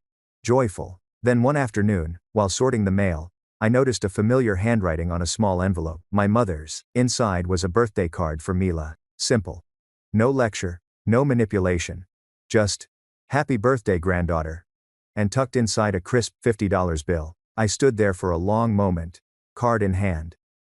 joyful. Then one afternoon, while sorting the mail, I noticed a familiar handwriting on a small envelope. My mother's. Inside was a birthday card for Mila. Simple. No lecture, no manipulation. Just, "Happy birthday, granddaughter." And tucked inside a crisp $50 bill. I stood there for a long moment, card in hand.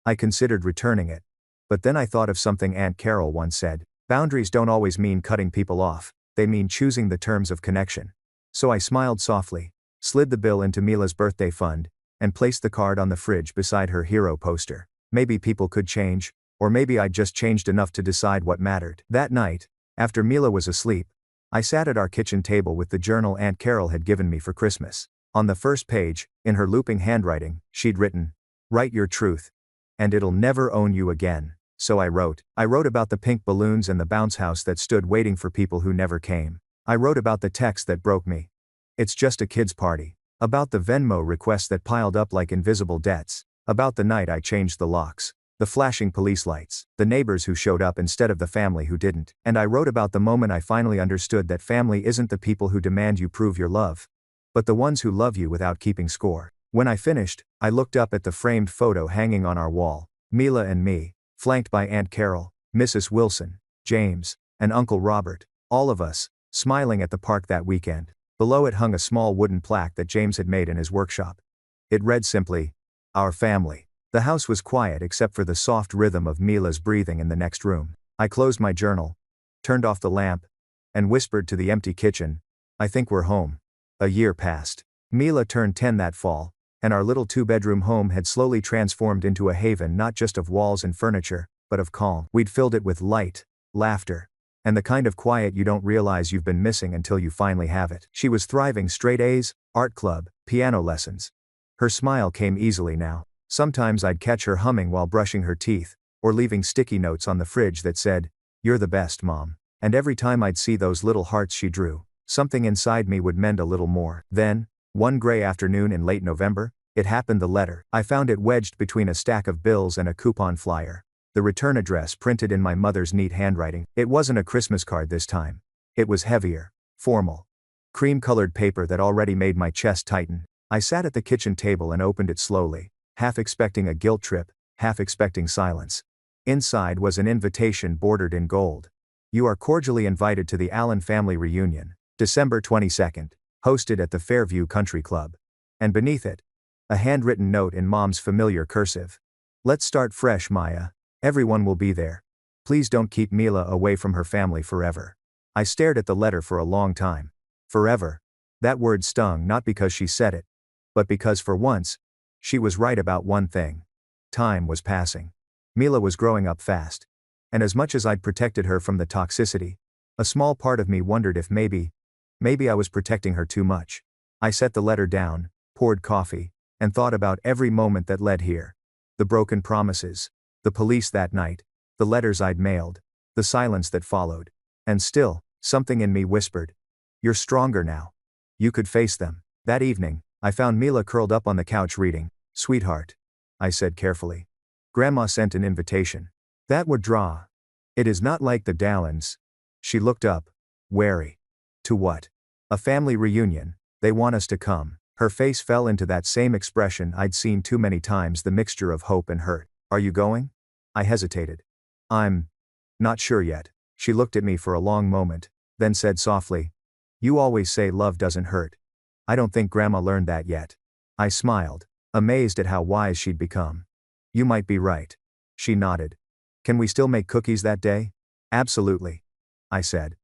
I considered returning it. But then I thought of something Aunt Carol once said. Boundaries don't always mean cutting people off, they mean choosing the terms of connection. So I smiled softly, slid the bill into Mila's birthday fund, and placed the card on the fridge beside her hero poster. Maybe people could change, or maybe I'd just changed enough to decide what mattered. That night, after Mila was asleep, I sat at our kitchen table with the journal Aunt Carol had given me for Christmas. On the first page, in her looping handwriting, she'd written, "Write your truth, and it'll never own you again." So I wrote about the pink balloons and the bounce house that stood waiting for people who never came. I wrote about the text that broke me. "It's just a kid's party." About the Venmo requests that piled up like invisible debts. About the night I changed the locks. The flashing police lights. The neighbors who showed up instead of the family who didn't. And I wrote about the moment I finally understood that family isn't the people who demand you prove your love, but the ones who love you without keeping score. When I finished, I looked up at the framed photo hanging on our wall. Mila and me, flanked by Aunt Carol, Mrs. Wilson, James, and Uncle Robert. All of us, smiling at the park that weekend. Below it hung a small wooden plaque that James had made in his workshop. It read simply, "Our family." The house was quiet except for the soft rhythm of Mila's breathing in the next room. I closed my journal, turned off the lamp, and whispered to the empty kitchen, "I think we're home." A year passed. Mila turned 10 that fall, and our little two-bedroom home had slowly transformed into a haven not just of walls and furniture, but of calm. We'd filled it with light, laughter, and the kind of quiet you don't realize you've been missing until you finally have it. She was thriving: straight A's, art club, piano lessons. Her smile came easily now. Sometimes I'd catch her humming while brushing her teeth, or leaving sticky notes on the fridge that said, "You're the best, Mom." And every time I'd see those little hearts she drew, something inside me would mend a little more. Then, one gray afternoon in late November, it happened. The letter. I found it wedged between a stack of bills and a coupon flyer. The return address printed in my mother's neat handwriting. It wasn't a Christmas card this time. It was heavier, formal. Cream-colored paper that already made my chest tighten. I sat at the kitchen table and opened it slowly, half expecting a guilt trip, half expecting silence. Inside was an invitation bordered in gold. "You are cordially invited to the Allen family reunion, December 22nd, hosted at the Fairview Country Club." And beneath it, a handwritten note in Mom's familiar cursive. "Let's start fresh, Maya. Everyone will be there. Please don't keep Mila away from her family forever." I stared at the letter for a long time. Forever. That word stung not because she said it, but because for once, she was right about one thing. Time was passing. Mila was growing up fast. And as much as I'd protected her from the toxicity, a small part of me wondered if maybe I was protecting her too much. I set the letter down, poured coffee, and thought about every moment that led here. The broken promises, the police that night, the letters I'd mailed, the silence that followed. And still, something in me whispered, "You're stronger now. You could face them." That evening, I found Mila curled up on the couch reading. "Sweetheart," I said carefully, "Grandma sent an invitation. That would draw. It is not like the Dallins." She looked up, wary. "To what?" "A family reunion. They want us to come." Her face fell into that same expression I'd seen too many times, the mixture of hope and hurt. "Are you going?" I hesitated. "I'm not sure yet." She looked at me for a long moment, then said softly, "You always say love doesn't hurt. I don't think Grandma learned that yet." I smiled, amazed at how wise she'd become. "You might be right." She nodded. "Can we still make cookies that day?" "Absolutely," I said.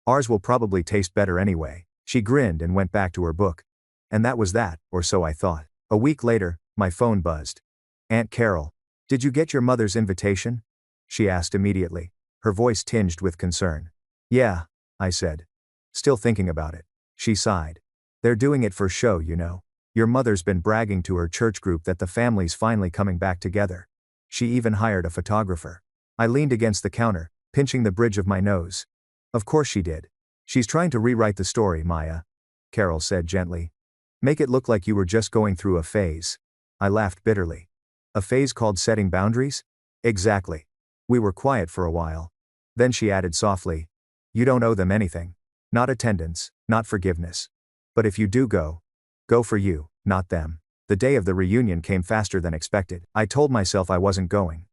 "Ours will probably taste better anyway." She grinned and went back to her book. And that was that, or so I thought. A week later, my phone buzzed. "Aunt Carol, did you get your mother's invitation?" she asked immediately, her voice tinged with concern. "Yeah," I said. "Still thinking about it." She sighed. "They're doing it for show, you know. Your mother's been bragging to her church group that the family's finally coming back together. She even hired a photographer. I leaned against the counter, pinching the bridge of my nose. Of course she did. She's trying to rewrite the story, Maya, Carol said gently. Make it look like you were just going through a phase. I laughed bitterly. A phase called setting boundaries? Exactly. We were quiet for a while. Then she added softly, you don't owe them anything. Not attendance, not forgiveness. But if you do go for you, not them. The day of the reunion came faster than expected. I told myself I wasn't going.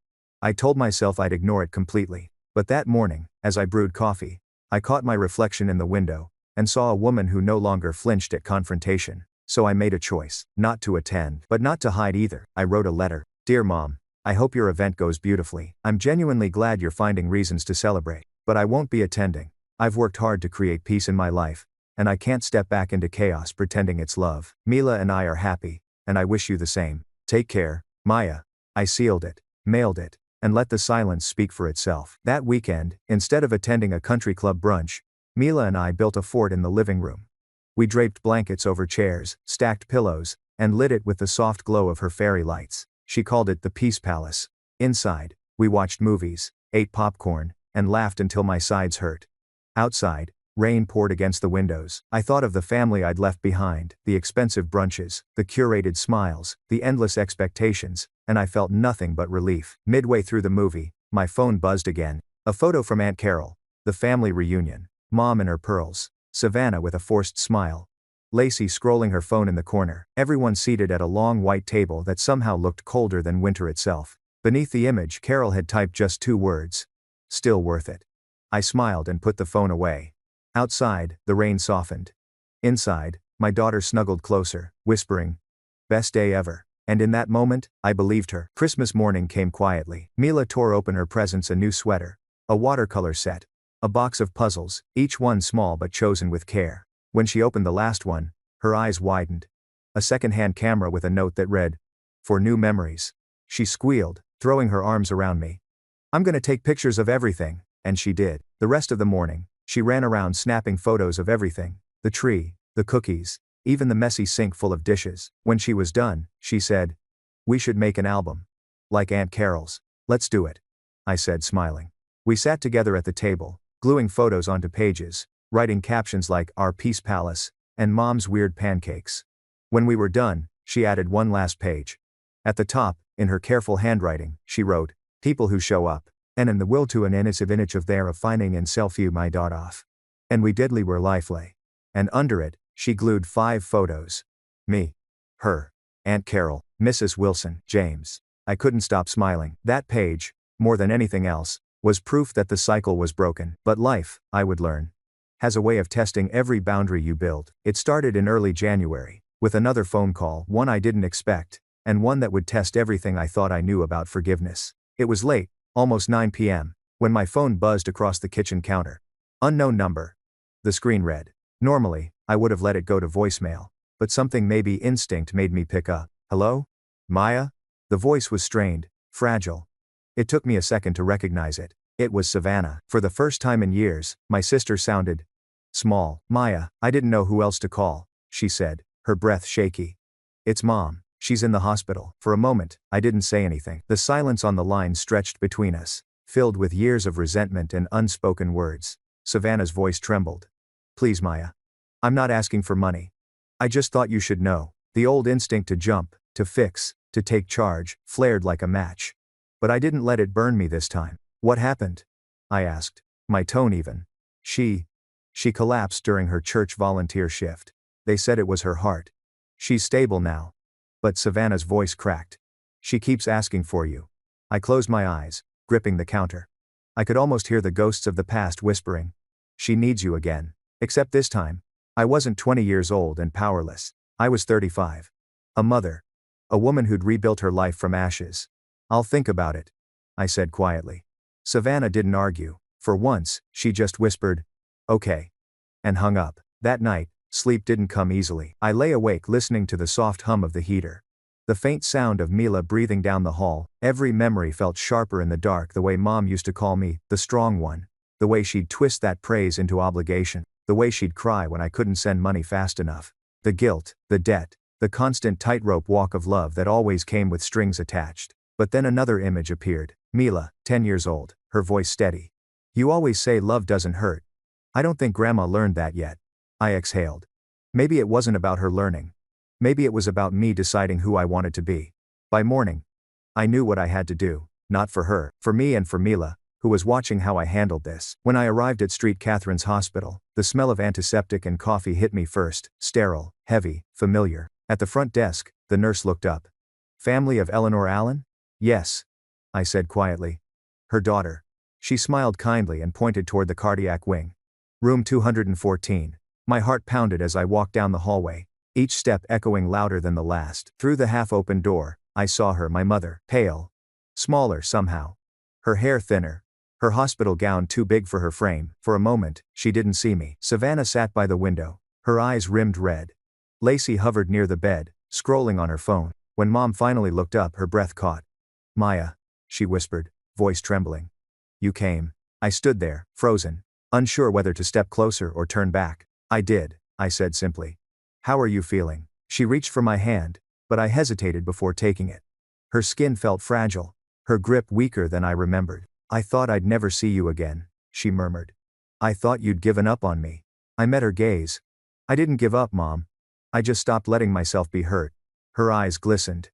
I told myself I'd ignore it completely. But that morning, as I brewed coffee, I caught my reflection in the window, and saw a woman who no longer flinched at confrontation. So I made a choice, not to attend, but not to hide either. I wrote a letter. Dear Mom, I hope your event goes beautifully. I'm genuinely glad you're finding reasons to celebrate. But I won't be attending. I've worked hard to create peace in my life, and I can't step back into chaos pretending it's love. Mila and I are happy, and I wish you the same. Take care, Maya. I sealed it, mailed it, and let the silence speak for itself. That weekend, instead of attending a country club brunch, Mila and I built a fort in the living room. We draped blankets over chairs, stacked pillows, and lit it with the soft glow of her fairy lights. She called it the Peace Palace. Inside, we watched movies, ate popcorn, and laughed until my sides hurt. Outside, rain poured against the windows. I thought of the family I'd left behind, the expensive brunches, the curated smiles, the endless expectations, and I felt nothing but relief. Midway through the movie, my phone buzzed again. A photo from Aunt Carol. The family reunion. Mom in her pearls. Savannah with a forced smile. Lacey scrolling her phone in the corner. Everyone seated at a long white table that somehow looked colder than winter itself. Beneath the image, Carol had typed just 2 words. Still worth it. I smiled and put the phone away. Outside, the rain softened. Inside, my daughter snuggled closer, whispering, best day ever. And in that moment, I believed her. Christmas morning came quietly. Mila tore open her presents: a new sweater, a watercolor set, a box of puzzles, each one small but chosen with care. When she opened the last one, her eyes widened. A second-hand camera with a note that read, for new memories. She squealed, throwing her arms around me. I'm gonna take pictures of everything, and she did. The rest of the morning, she ran around snapping photos of everything. The tree, the cookies, even the messy sink full of dishes. When she was done, she said, we should make an album. Like Aunt Carol's. Let's do it. I said, smiling. We sat together at the table, gluing photos onto pages, writing captions like Our Peace Palace, and Mom's Weird Pancakes. When we were done, she added one last page. At the top, in her careful handwriting, she wrote, people who show up, and in the will to an inch of their finding and self-you my dot off. And we deadly were lively. And under it, she glued 5 photos. Me. Her. Aunt Carol, Mrs. Wilson, James. I couldn't stop smiling. That page, more than anything else, was proof that the cycle was broken. But life, I would learn, has a way of testing every boundary you build. It started in early January, with another phone call, one I didn't expect, and one that would test everything I thought I knew about forgiveness. It was late, almost 9 p.m., when my phone buzzed across the kitchen counter. Unknown number. The screen read. Normally, I would have let it go to voicemail, but something, maybe instinct, made me pick up. Hello? Maya? The voice was strained, fragile. It took me a second to recognize it. It was Savannah. For the first time in years, my sister sounded small. Maya, I didn't know who else to call, she said, her breath shaky. It's Mom. She's in the hospital. For a moment, I didn't say anything. The silence on the line stretched between us, filled with years of resentment and unspoken words. Savannah's voice trembled. Please, Maya. I'm not asking for money. I just thought you should know. The old instinct to jump, to fix, to take charge, flared like a match. But I didn't let it burn me this time. What happened? I asked, my tone even. She collapsed during her church volunteer shift. They said it was her heart. She's stable now. But Savannah's voice cracked. She keeps asking for you. I closed my eyes, gripping the counter. I could almost hear the ghosts of the past whispering. She needs you again. Except this time, I wasn't 20 years old and powerless. I was 35. A mother. A woman who'd rebuilt her life from ashes. I'll think about it, I said quietly. Savannah didn't argue. For once, she just whispered, okay, and hung up. That night, sleep didn't come easily. I lay awake listening to the soft hum of the heater. The faint sound of Mila breathing down the hall. Every memory felt sharper in the dark, the way Mom used to call me, the strong one. The way she'd twist that praise into obligation. The way she'd cry when I couldn't send money fast enough. The guilt, the debt, The constant tightrope walk of love that always came with strings attached. But then another image appeared. Mila, 10 years old, her voice steady. You always say love doesn't hurt. I don't think Grandma learned that yet. I exhaled. Maybe it wasn't about her learning. Maybe it was about me deciding who I wanted to be. By morning, I knew what I had to do, not for her, for me and for Mila, who was watching how I handled this. When I arrived at St. Catherine's Hospital, the smell of antiseptic and coffee hit me first, sterile, heavy, familiar. At the front desk, the nurse looked up. Family of Eleanor Allen? Yes, I said quietly. Her daughter. She smiled kindly and pointed toward the cardiac wing. Room 214. My heart pounded as I walked down the hallway, each step echoing louder than the last. Through the half-open door, I saw her, my mother, pale. Smaller somehow. Her hair thinner. Her hospital gown too big for her frame. For a moment, she didn't see me. Savannah sat by the window, her eyes rimmed red. Lacey hovered near the bed, scrolling on her phone. When Mom finally looked up, her breath caught. Maya, she whispered, voice trembling. You came. I stood there, frozen, unsure whether to step closer or turn back. I did, I said simply. How are you feeling? She reached for my hand, but I hesitated before taking it. Her skin felt fragile, her grip weaker than I remembered. I thought I'd never see you again, she murmured. I thought you'd given up on me. I met her gaze. I didn't give up, Mom. I just stopped letting myself be hurt. Her eyes glistened.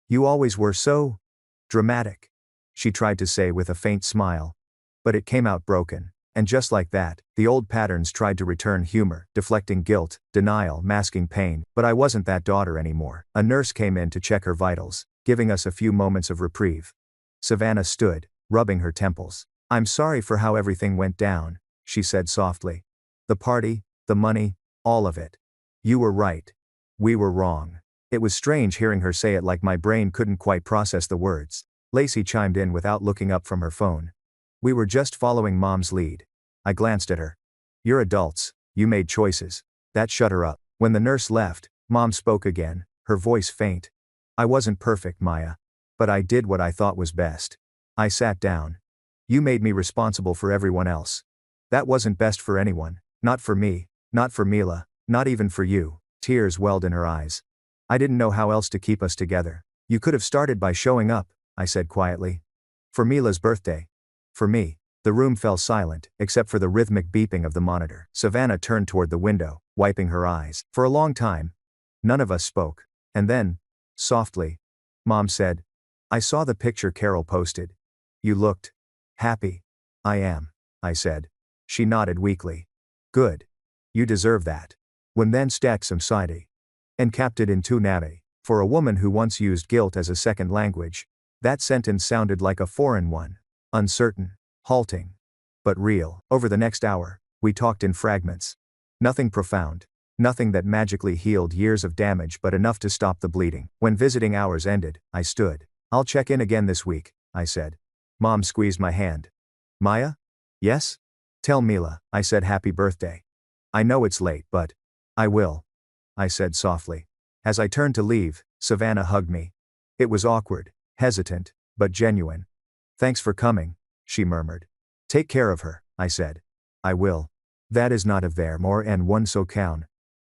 You always were so dramatic, she tried to say with a faint smile. But it came out broken. And just like that, the old patterns tried to return, humor, deflecting guilt, denial, masking pain. But I wasn't that daughter anymore. A nurse came in to check her vitals, giving us a few moments of reprieve. Savannah stood, rubbing her temples. I'm sorry for how everything went down, she said softly. The party, the money, all of it. You were right. We were wrong. It was strange hearing her say it like my brain couldn't quite process the words. Lacey chimed in without looking up from her phone. We were just following Mom's lead. I glanced at her. You're adults, you made choices. That shut her up. When the nurse left, Mom spoke again, her voice faint. I wasn't perfect, Maya. But I did what I thought was best. I sat down. You made me responsible for everyone else. That wasn't best for anyone, not for me, not for Mila, not even for you. Tears welled in her eyes. I didn't know how else to keep us together. You could have started by showing up, I said quietly. For Mila's birthday. For me. The room fell silent, except for the rhythmic beeping of the monitor. Savannah turned toward the window, wiping her eyes. For a long time, none of us spoke. And then, softly, Mom said, I saw the picture Carol posted. You looked happy. I am, I said. She nodded weakly. Good. You deserve that. When then stack some side and capped it in tu nabe. For a woman who once used guilt as a second language, that sentence sounded like a foreign one. Uncertain, halting, but real. Over the next hour, we talked in fragments. Nothing profound. Nothing that magically healed years of damage, but enough to stop the bleeding. When visiting hours ended, I stood. I'll check in again this week, I said. Mom squeezed my hand. Maya? Yes? Tell Mila, I said happy birthday. I know it's late, but I will, I said softly. As I turned to leave, Savannah hugged me. It was awkward, hesitant, but genuine. Thanks for coming, she murmured. Take care of her, I said. I will. That is not of there more en one so count.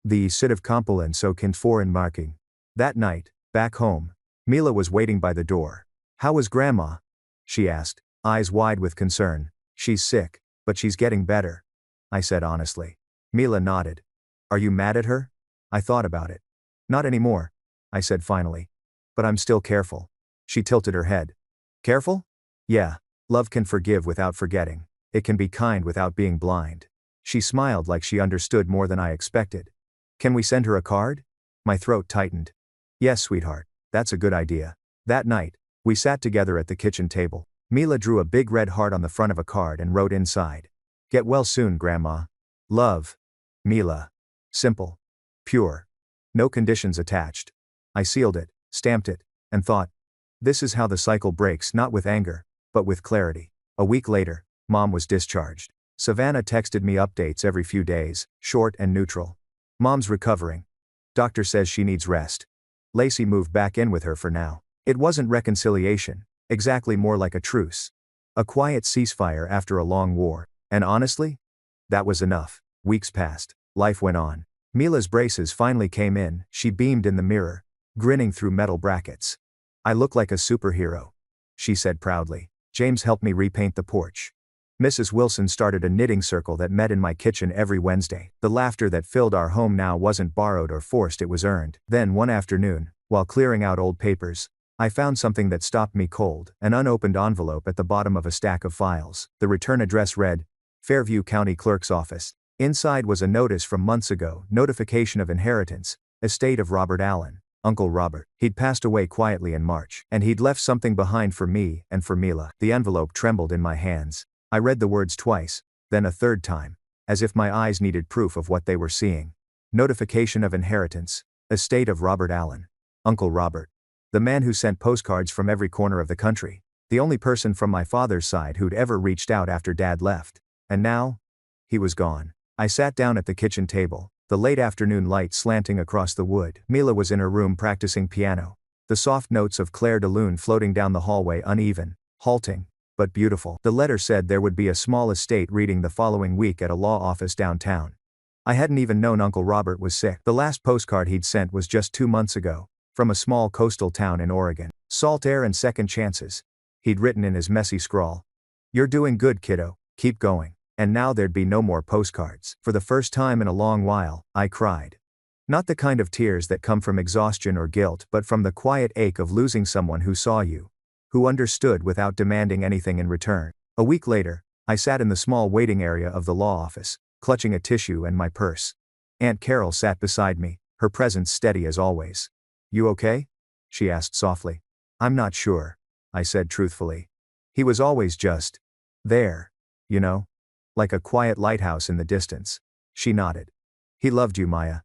The sit of Kompelen so kind for in marking. That night, back home, Mila was waiting by the door. How was Grandma? She asked, eyes wide with concern. She's sick, but she's getting better, I said honestly. Mila nodded. Are you mad at her? I thought about it. Not anymore, I said finally. But I'm still careful. She tilted her head. Careful? Yeah. Love can forgive without forgetting. It can be kind without being blind. She smiled like she understood more than I expected. Can we send her a card? My throat tightened. Yes, sweetheart. That's a good idea. That night, we sat together at the kitchen table. Mila drew a big red heart on the front of a card and wrote inside. Get well soon, Grandma. Love. Mila. Simple. Pure. No conditions attached. I sealed it, stamped it, and thought, this is how the cycle breaks, not with anger, but with clarity. A week later, Mom was discharged. Savannah texted me updates every few days, short and neutral. Mom's recovering. Doctor says she needs rest. Lacey moved back in with her for now. It wasn't reconciliation, exactly more like a truce. A quiet ceasefire after a long war. And honestly, that was enough. Weeks passed. Life went on. Mila's braces finally came in, she beamed in the mirror, grinning through metal brackets. "I look like a superhero," she said proudly. "James helped me repaint the porch." Mrs. Wilson started a knitting circle that met in my kitchen every Wednesday. The laughter that filled our home now wasn't borrowed or forced, it was earned. Then one afternoon, while clearing out old papers, I found something that stopped me cold, an unopened envelope at the bottom of a stack of files. The return address read, Fairview County Clerk's Office. Inside was a notice from months ago, notification of inheritance, estate of Robert Allen, Uncle Robert. He'd passed away quietly in March, and he'd left something behind for me and for Mila. The envelope trembled in my hands. I read the words twice, then a third time, as if my eyes needed proof of what they were seeing. Notification of inheritance, estate of Robert Allen, Uncle Robert. The man who sent postcards from every corner of the country. The only person from my father's side who'd ever reached out after Dad left. And now? He was gone. I sat down at the kitchen table, the late afternoon light slanting across the wood. Mila was in her room practicing piano. The soft notes of Claire de Lune floating down the hallway, uneven, halting, but beautiful. The letter said there would be a small estate reading the following week at a law office downtown. I hadn't even known Uncle Robert was sick. The last postcard he'd sent was just 2 months ago, from a small coastal town in Oregon. Salt air and second chances. He'd written in his messy scrawl. "You're doing good, kiddo, keep going." And now there'd be no more postcards. For the first time in a long while, I cried. Not the kind of tears that come from exhaustion or guilt, but from the quiet ache of losing someone who saw you, who understood without demanding anything in return. A week later, I sat in the small waiting area of the law office, clutching a tissue and my purse. Aunt Carol sat beside me, her presence steady as always. "You okay?" she asked softly. "I'm not sure," I said truthfully. "He was always just there, you know? Like a quiet lighthouse in the distance." She nodded. "He loved you, Maya.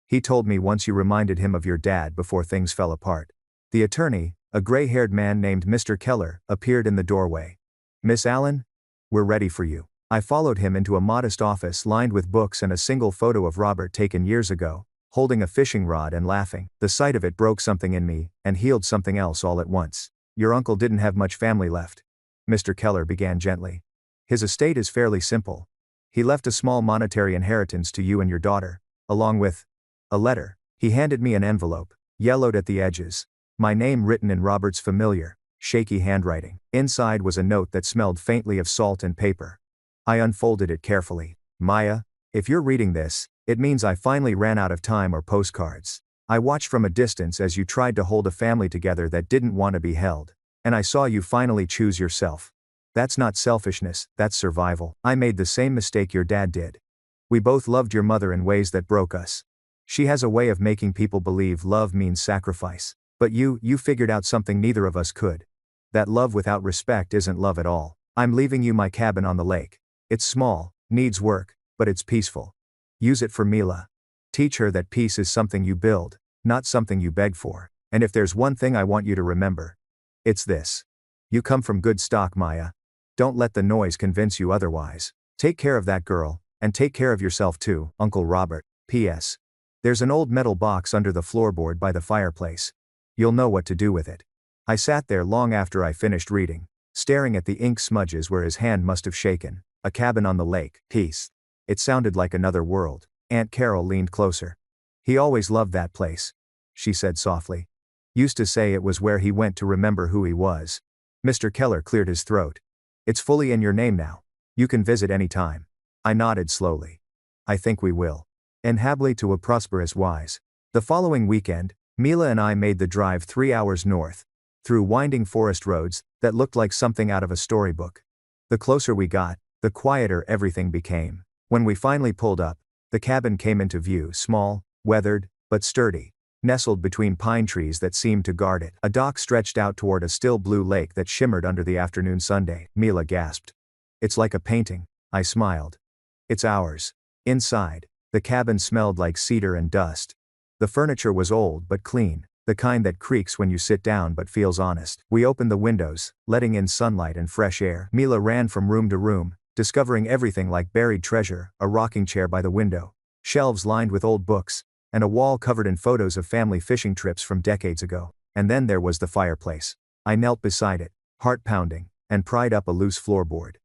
He told me once you reminded him of your dad before things fell apart." The attorney, a gray-haired man named Mr. Keller, appeared in the doorway. "Miss Allen? We're ready for you." I followed him into a modest office lined with books and a single photo of Robert taken years ago, holding a fishing rod and laughing. The sight of it broke something in me, and healed something else all at once. "Your uncle didn't have much family left," Mr. Keller began gently. "His estate is fairly simple. He left a small monetary inheritance to you and your daughter, along with a letter." He handed me an envelope, yellowed at the edges, my name written in Robert's familiar, shaky handwriting. Inside was a note that smelled faintly of salt and paper. I unfolded it carefully. "Maya, if you're reading this, it means I finally ran out of time or postcards. I watched from a distance as you tried to hold a family together that didn't want to be held, and I saw you finally choose yourself. That's not selfishness, that's survival. I made the same mistake your dad did. We both loved your mother in ways that broke us. She has a way of making people believe love means sacrifice. But you figured out something neither of us could. That love without respect isn't love at all. I'm leaving you my cabin on the lake. It's small, needs work, but it's peaceful. Use it for Mila. Teach her that peace is something you build, not something you beg for. And if there's one thing I want you to remember, it's this. You come from good stock, Maya. Don't let the noise convince you otherwise. Take care of that girl, and take care of yourself too, Uncle Robert. P.S. There's an old metal box under the floorboard by the fireplace. You'll know what to do with it." I sat there long after I finished reading, staring at the ink smudges where his hand must have shaken. A cabin on the lake, peace. It sounded like another world. Aunt Carol leaned closer. "He always loved that place," she said softly. "Used to say it was where he went to remember who he was." Mr. Keller cleared his throat. "It's fully in your name now. You can visit any time." I nodded slowly. "I think we will. Inhably to a prosperous wise." The following weekend, Mila and I made the drive 3 hours north, through winding forest roads that looked like something out of a storybook. The closer we got, the quieter everything became. When we finally pulled up, the cabin came into view, small, weathered, but sturdy, nestled between pine trees that seemed to guard it. A dock stretched out toward a still blue lake that shimmered under the afternoon sunday. Mila gasped. "It's like a painting," I smiled. "It's ours." Inside, the cabin smelled like cedar and dust. The furniture was old but clean, the kind that creaks when you sit down but feels honest. We opened the windows, letting in sunlight and fresh air. Mila ran from room to room, discovering everything like buried treasure, a rocking chair by the window, shelves lined with old books, and a wall covered in photos of family fishing trips from decades ago. And then there was the fireplace. I knelt beside it, heart pounding, and pried up a loose floorboard.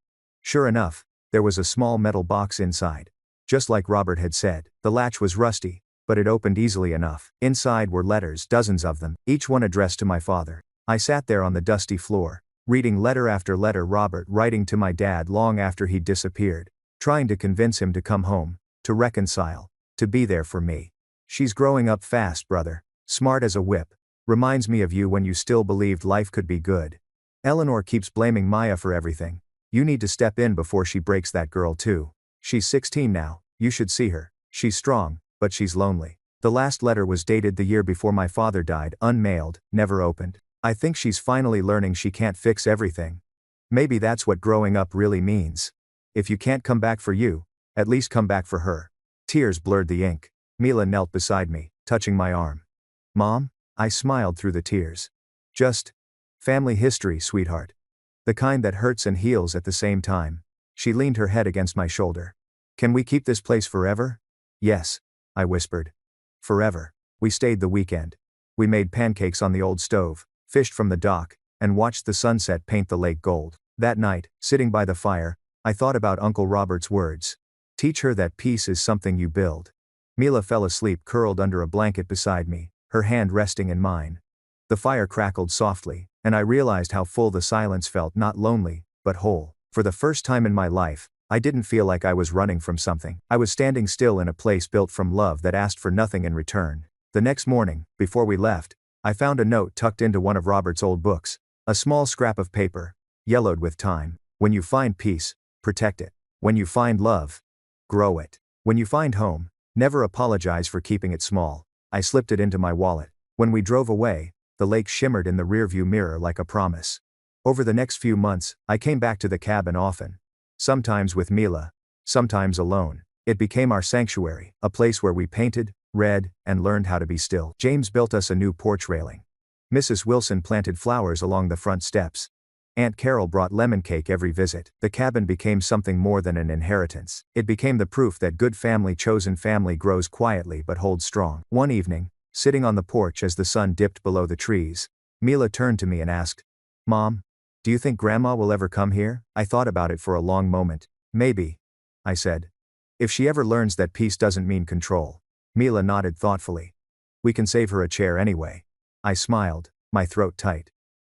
Sure enough, there was a small metal box inside. Just like Robert had said, the latch was rusty, but it opened easily enough. Inside were letters, dozens of them, each one addressed to my father. I sat there on the dusty floor, reading letter after letter, Robert writing to my dad long after he'd disappeared, trying to convince him to come home, to reconcile, to be there for me. She's growing up fast, brother. Smart as a whip. Reminds me of you when you still believed life could be good. Eleanor keeps blaming Maya for everything. You need to step in before she breaks that girl too. She's 16 now, you should see her. She's strong, but she's lonely. The last letter was dated the year before my father died, unmailed, never opened. I think she's finally learning she can't fix everything. Maybe that's what growing up really means. If you can't come back for you, at least come back for her. Tears blurred the ink. Mila knelt beside me, touching my arm. Mom? I smiled through the tears. Just family history, sweetheart. The kind that hurts and heals at the same time. She leaned her head against my shoulder. Can we keep this place forever? Yes, I whispered. Forever. We stayed the weekend. We made pancakes on the old stove, fished from the dock, and watched the sunset paint the lake gold. That night, sitting by the fire, I thought about Uncle Robert's words. Teach her that peace is something you build. Mila fell asleep curled under a blanket beside me, her hand resting in mine. The fire crackled softly, and I realized how full the silence felt, not lonely, but whole. For the first time in my life, I didn't feel like I was running from something. I was standing still in a place built from love that asked for nothing in return. The next morning, before we left, I found a note tucked into one of Robert's old books. A small scrap of paper, yellowed with time. When you find peace, protect it. When you find love, grow it. When you find home, never apologize for keeping it small. I slipped it into my wallet. When we drove away, the lake shimmered in the rearview mirror like a promise. Over the next few months, I came back to the cabin often. Sometimes with Mila, sometimes alone. It became our sanctuary, a place where we painted, read, and learned how to be still. James built us a new porch railing. Mrs. Wilson planted flowers along the front steps. Aunt Carol brought lemon cake every visit. The cabin became something more than an inheritance. It became the proof that good family, chosen family, grows quietly but holds strong. One evening, sitting on the porch as the sun dipped below the trees, Mila turned to me and asked, Mom, do you think Grandma will ever come here? I thought about it for a long moment. Maybe, I said. If she ever learns that peace doesn't mean control. Mila nodded thoughtfully. We can save her a chair anyway. I smiled, my throat tight.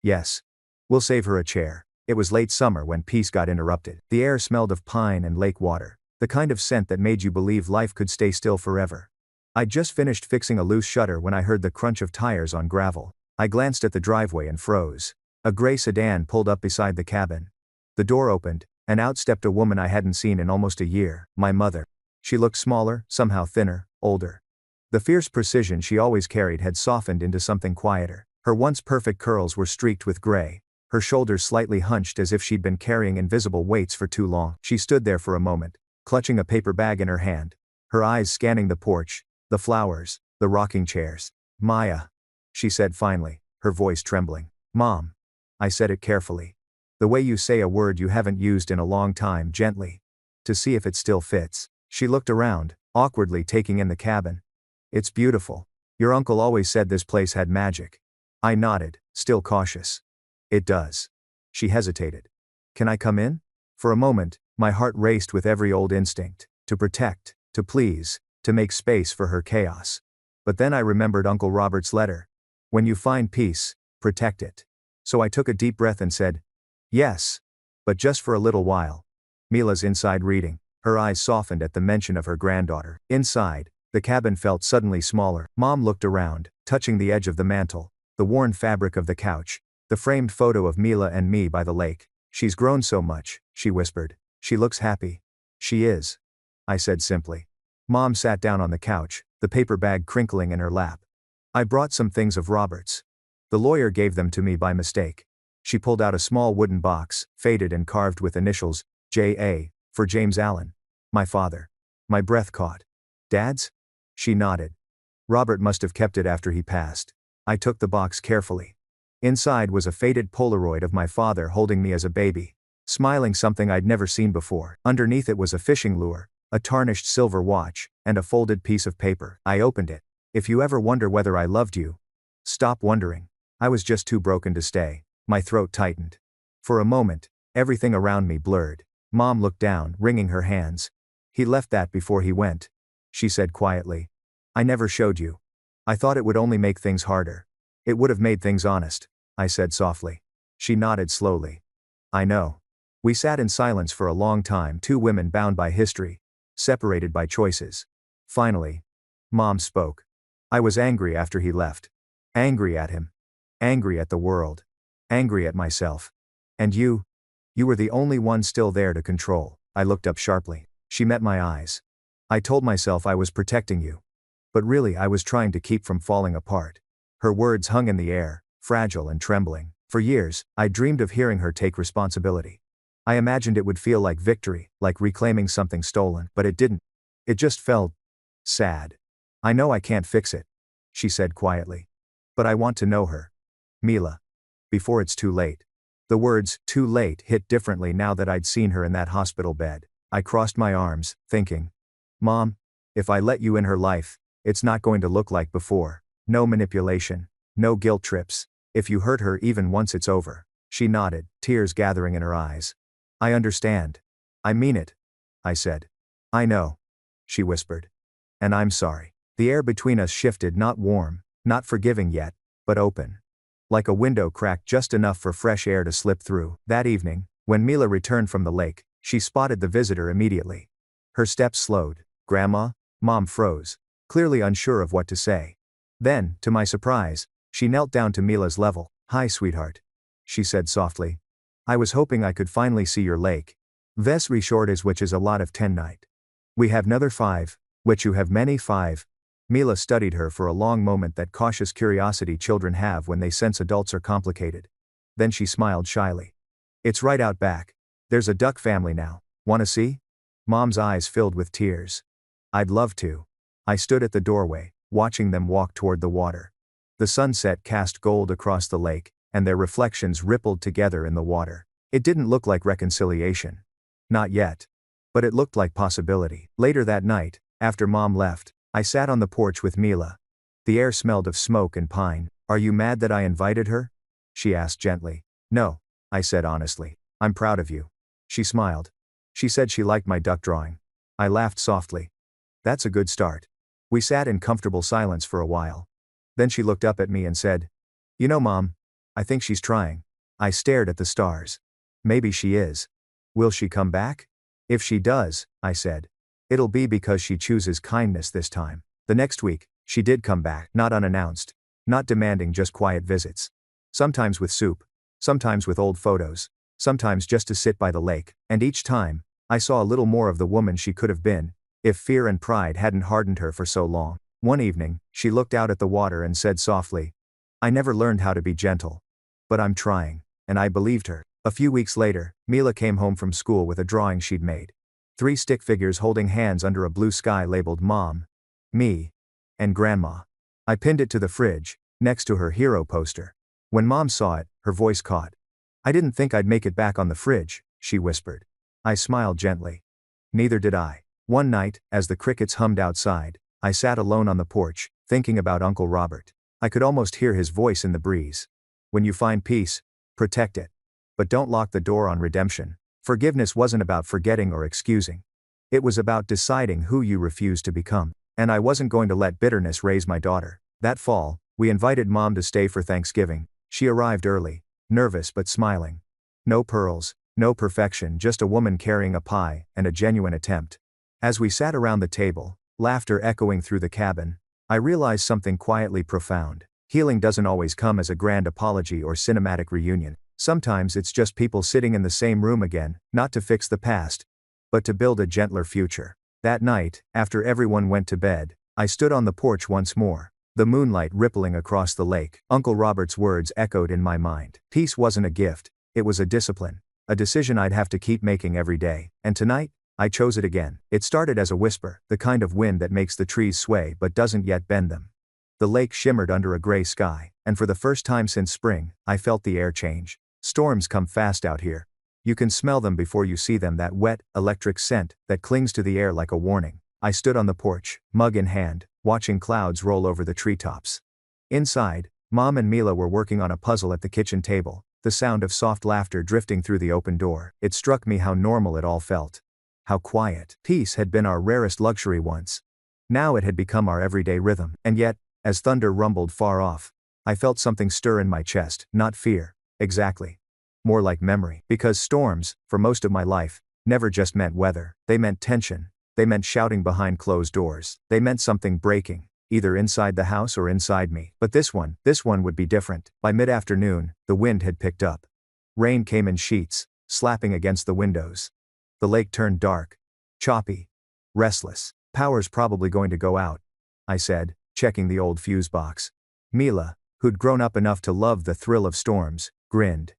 Yes. We'll save her a chair. It was late summer when peace got interrupted. The air smelled of pine and lake water, the kind of scent that made you believe life could stay still forever. I'd just finished fixing a loose shutter when I heard the crunch of tires on gravel. I glanced at the driveway and froze. A gray sedan pulled up beside the cabin. The door opened, and out stepped a woman I hadn't seen in almost a year, my mother. She looked smaller, somehow thinner, older. The fierce precision she always carried had softened into something quieter. Her once perfect curls were streaked with gray, her shoulders slightly hunched as if she'd been carrying invisible weights for too long. She stood there for a moment, clutching a paper bag in her hand, her eyes scanning the porch, the flowers, the rocking chairs. Maya, she said finally, her voice trembling. Mom. I said it carefully. The way you say a word you haven't used in a long time, gently. To see if it still fits. She looked around, awkwardly taking in the cabin. It's beautiful. Your uncle always said this place had magic. I nodded, still cautious. It does. She hesitated. Can I come in? For a moment, my heart raced with every old instinct, to protect, to please, to make space for her chaos. But then I remembered Uncle Robert's letter. When you find peace, protect it. So I took a deep breath and said, yes. But just for a little while. Mila's inside reading. Her eyes softened at the mention of her granddaughter. Inside, the cabin felt suddenly smaller. Mom looked around, touching the edge of the mantel, the worn fabric of the couch, the framed photo of Mila and me by the lake. She's grown so much, she whispered. She looks happy. She is. I said simply. Mom sat down on the couch, the paper bag crinkling in her lap. I brought some things of Robert's. The lawyer gave them to me by mistake. She pulled out a small wooden box, faded and carved with initials, J.A., for James Allen. My father. My breath caught. Dad's? She nodded. Robert must have kept it after he passed. I took the box carefully. Inside was a faded Polaroid of my father holding me as a baby, smiling, something I'd never seen before. Underneath it was a fishing lure, a tarnished silver watch, and a folded piece of paper. I opened it. If you ever wonder whether I loved you, stop wondering. I was just too broken to stay. My throat tightened. For a moment, everything around me blurred. Mom looked down, wringing her hands. He left that before he went, she said quietly. I never showed you. I thought it would only make things harder. It would have made things honest, I said softly. She nodded slowly. I know. We sat in silence for a long time, two women bound by history, separated by choices. Finally, Mom spoke. I was angry after he left. Angry at him. Angry at the world. Angry at myself. And you? You were the only one still there to control. I looked up sharply. She met my eyes. I told myself I was protecting you. But really I was trying to keep from falling apart. Her words hung in the air, fragile and trembling. For years, I dreamed of hearing her take responsibility. I imagined it would feel like victory, like reclaiming something stolen, but it didn't. It just felt sad. I know I can't fix it, she said quietly. But I want to know her. Mila. Before it's too late. The words, too late, hit differently now that I'd seen her in that hospital bed. I crossed my arms, thinking, Mom, if I let you in her life, it's not going to look like before. No manipulation. No guilt trips. If you hurt her even once, it's over. She nodded, tears gathering in her eyes. I understand. I mean it, I said. I know, she whispered. And I'm sorry. The air between us shifted, not warm, not forgiving yet, but open. Like a window cracked just enough for fresh air to slip through. That evening, when Mila returned from the lake, she spotted the visitor immediately. Her steps slowed. Grandma? Mom froze, clearly unsure of what to say. Then, to my surprise, she knelt down to Mila's level. Hi, sweetheart, she said softly. I was hoping I could finally see your lake. Ves reshortes which is a lot of 10 night. We have another 5, which you have many 5. Mila studied her for a long moment, that cautious curiosity children have when they sense adults are complicated. Then she smiled shyly. It's right out back. There's a duck family now. Wanna see? Mom's eyes filled with tears. I'd love to. I stood at the doorway, watching them walk toward the water. The sunset cast gold across the lake, and their reflections rippled together in the water. It didn't look like reconciliation. Not yet. But it looked like possibility. Later that night, after Mom left, I sat on the porch with Mila. The air smelled of smoke and pine. Are you mad that I invited her? She asked gently. No, I said honestly. I'm proud of you. She smiled. She said she liked my duck drawing. I laughed softly. That's a good start. We sat in comfortable silence for a while. Then she looked up at me and said, You know, Mom, I think she's trying. I stared at the stars. Maybe she is. Will she come back? If she does, I said, it'll be because she chooses kindness this time. The next week, she did come back, not unannounced, not demanding just quiet visits. Sometimes with soup, sometimes with old photos, sometimes just to sit by the lake, and each time, I saw a little more of the woman she could have been, if fear and pride hadn't hardened her for so long. One evening, she looked out at the water and said softly, I never learned how to be gentle. But I'm trying, and I believed her. A few weeks later, Mila came home from school with a drawing she'd made. 3 stick figures holding hands under a blue sky labeled Mom, me, and Grandma. I pinned it to the fridge, next to her hero poster. When Mom saw it, her voice caught. I didn't think I'd make it back on the fridge, she whispered. I smiled gently. Neither did I. One night, as the crickets hummed outside, I sat alone on the porch, thinking about Uncle Robert. I could almost hear his voice in the breeze. When you find peace, protect it. But don't lock the door on redemption. Forgiveness wasn't about forgetting or excusing. It was about deciding who you refused to become. And I wasn't going to let bitterness raise my daughter. That fall, we invited Mom to stay for Thanksgiving. She arrived early, nervous but smiling. No pearls, no perfection, just a woman carrying a pie and a genuine attempt. As we sat around the table, laughter echoing through the cabin, I realized something quietly profound. Healing doesn't always come as a grand apology or cinematic reunion. Sometimes it's just people sitting in the same room again, not to fix the past, but to build a gentler future. That night, after everyone went to bed, I stood on the porch once more, the moonlight rippling across the lake. Uncle Robert's words echoed in my mind. Peace wasn't a gift, it was a discipline, a decision I'd have to keep making every day. And tonight, I chose it again. It started as a whisper, the kind of wind that makes the trees sway but doesn't yet bend them. The lake shimmered under a gray sky, and for the first time since spring, I felt the air change. Storms come fast out here. You can smell them before you see them, that wet, electric scent that clings to the air like a warning. I stood on the porch, mug in hand, watching clouds roll over the treetops. Inside, Mom and Mila were working on a puzzle at the kitchen table, the sound of soft laughter drifting through the open door. It struck me how normal it all felt. How quiet. Peace had been our rarest luxury once. Now it had become our everyday rhythm. And yet, as thunder rumbled far off, I felt something stir in my chest, not fear. Exactly. More like memory. Because storms, for most of my life, never just meant weather. They meant tension. They meant shouting behind closed doors. They meant something breaking, either inside the house or inside me. But this one would be different. By mid-afternoon, the wind had picked up. Rain came in sheets, slapping against the windows. The lake turned dark, choppy, restless. Power's probably going to go out, I said, checking the old fuse box. Mila, who'd grown up enough to love the thrill of storms, grinned.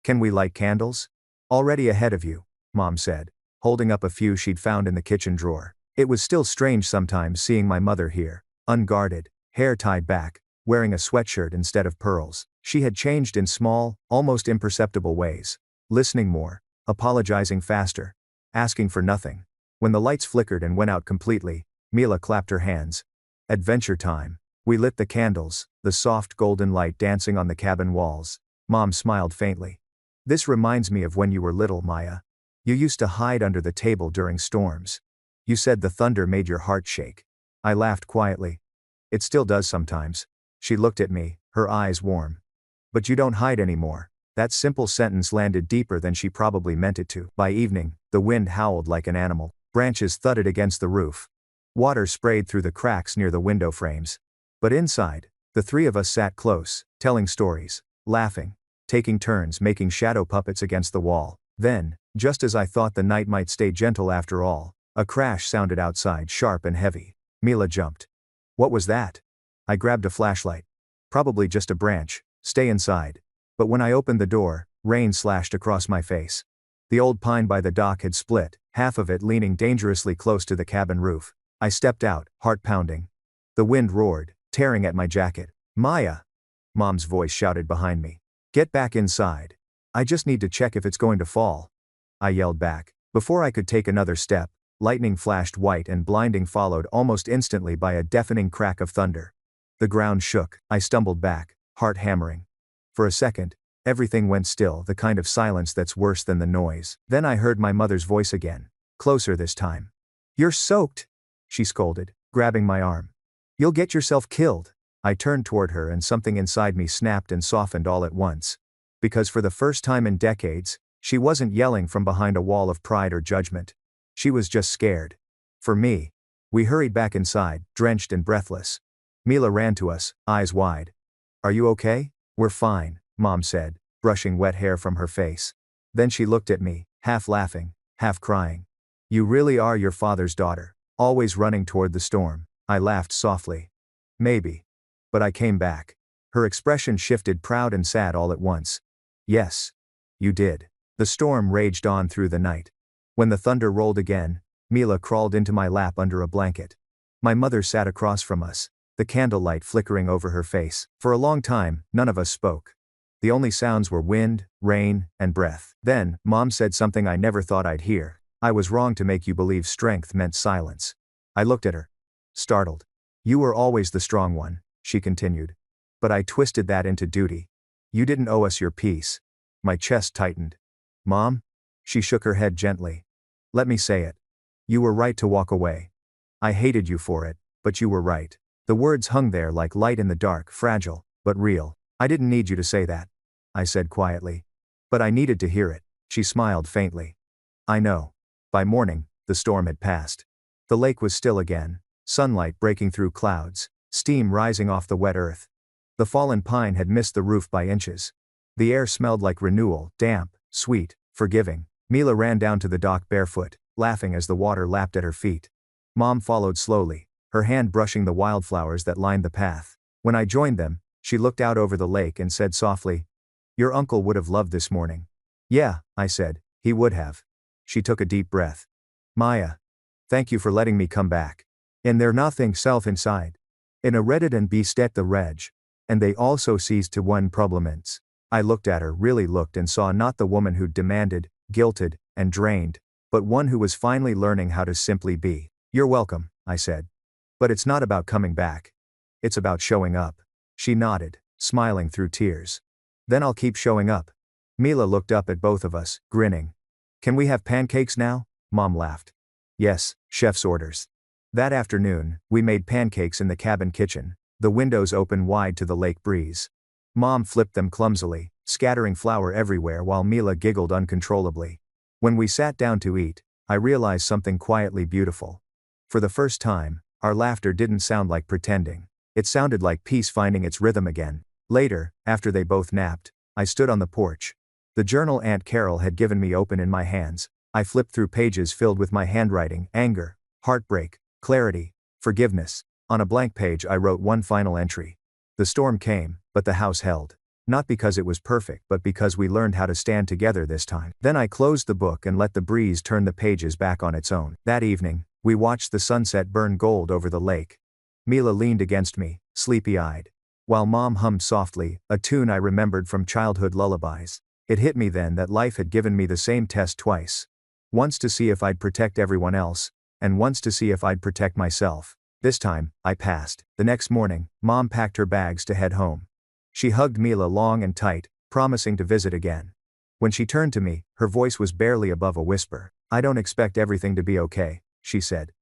Can we light candles? Already ahead of you, Mom said, holding up a few she'd found in the kitchen drawer. It was still strange sometimes seeing my mother here, unguarded, hair tied back, wearing a sweatshirt instead of pearls. She had changed in small, almost imperceptible ways. Listening more, apologizing faster, asking for nothing. When the lights flickered and went out completely, Mila clapped her hands. Adventure time. We lit the candles, the soft golden light dancing on the cabin walls. Mom smiled faintly. This reminds me of when you were little, Maya. You used to hide under the table during storms. You said the thunder made your heart shake. I laughed quietly. It still does sometimes. She looked at me, her eyes warm. But you don't hide anymore. That simple sentence landed deeper than she probably meant it to. By evening, the wind howled like an animal. Branches thudded against the roof. Water sprayed through the cracks near the window frames. But inside, the three of us sat close, telling stories, laughing, taking turns making shadow puppets against the wall. Then, just as I thought the night might stay gentle after all, a crash sounded outside, sharp and heavy. Mila jumped. What was that? I grabbed a flashlight. Probably just a branch. Stay inside. But when I opened the door, rain slashed across my face. The old pine by the dock had split, half of it leaning dangerously close to the cabin roof. I stepped out, heart pounding. The wind roared, tearing at my jacket. Maya! Mom's voice shouted behind me. Get back inside. I just need to check if it's going to fall. I yelled back. Before I could take another step, lightning flashed white and blinding, followed almost instantly by a deafening crack of thunder. The ground shook. I stumbled back, heart hammering. For a second, everything went still, the kind of silence that's worse than the noise. Then I heard my mother's voice again, closer this time. You're soaked, she scolded, grabbing my arm. You'll get yourself killed. I turned toward her and something inside me snapped and softened all at once. Because for the first time in decades, she wasn't yelling from behind a wall of pride or judgment. She was just scared. For me. We hurried back inside, drenched and breathless. Mila ran to us, eyes wide. Are you okay? We're fine, Mom said, brushing wet hair from her face. Then she looked at me, half laughing, half crying. You really are your father's daughter, always running toward the storm. I laughed softly. Maybe. But I came back. Her expression shifted, proud and sad all at once. Yes. You did. The storm raged on through the night. When the thunder rolled again, Mila crawled into my lap under a blanket. My mother sat across from us, the candlelight flickering over her face. For a long time, none of us spoke. The only sounds were wind, rain, and breath. Then, Mom said something I never thought I'd hear. I was wrong to make you believe strength meant silence. I looked at her. Startled. You were always the strong one, she continued. But I twisted that into duty. You didn't owe us your peace. My chest tightened. Mom? She shook her head gently. Let me say it. You were right to walk away. I hated you for it, but you were right. The words hung there like light in the dark, fragile, but real. I didn't need you to say that, I said quietly. But I needed to hear it. She smiled faintly. I know. By morning, the storm had passed. The lake was still again, sunlight breaking through clouds, steam rising off the wet earth. The fallen pine had missed the roof by inches. The air smelled like renewal, damp, sweet, forgiving. Mila ran down to the dock barefoot, laughing as the water lapped at her feet. Mom followed slowly, her hand brushing the wildflowers that lined the path. When I joined them, she looked out over the lake and said softly, Your uncle would have loved this morning. Yeah, I said, he would have. She took a deep breath. Maya. Thank you for letting me come back. And there nothing self inside. In a reddit and be stet the reg. And they also seized to one problems. I looked at her, really looked, and saw not the woman who'd demanded, guilted, and drained, but one who was finally learning how to simply be. You're welcome, I said. But it's not about coming back. It's about showing up. She nodded, smiling through tears. Then I'll keep showing up. Mila looked up at both of us, grinning. Can we have pancakes now? Mom laughed. Yes, chef's orders. That afternoon, we made pancakes in the cabin kitchen, the windows open wide to the lake breeze. Mom flipped them clumsily, scattering flour everywhere while Mila giggled uncontrollably. When we sat down to eat, I realized something quietly beautiful. For the first time, our laughter didn't sound like pretending. It sounded like peace finding its rhythm again. Later, after they both napped, I stood on the porch. The journal Aunt Carol had given me open in my hands. I flipped through pages filled with my handwriting, anger, heartbreak, clarity, forgiveness. On a blank page I wrote one final entry. The storm came, but the house held. Not because it was perfect but because we learned how to stand together this time. Then I closed the book and let the breeze turn the pages back on its own. That evening, we watched the sunset burn gold over the lake. Mila leaned against me, sleepy-eyed, while Mom hummed softly, a tune I remembered from childhood lullabies. It hit me then that life had given me the same test twice. Once to see if I'd protect everyone else, and once to see if I'd protect myself. This time, I passed. The next morning, Mom packed her bags to head home. She hugged Mila long and tight, promising to visit again. When she turned to me, her voice was barely above a whisper. "I don't expect everything to be okay," she said.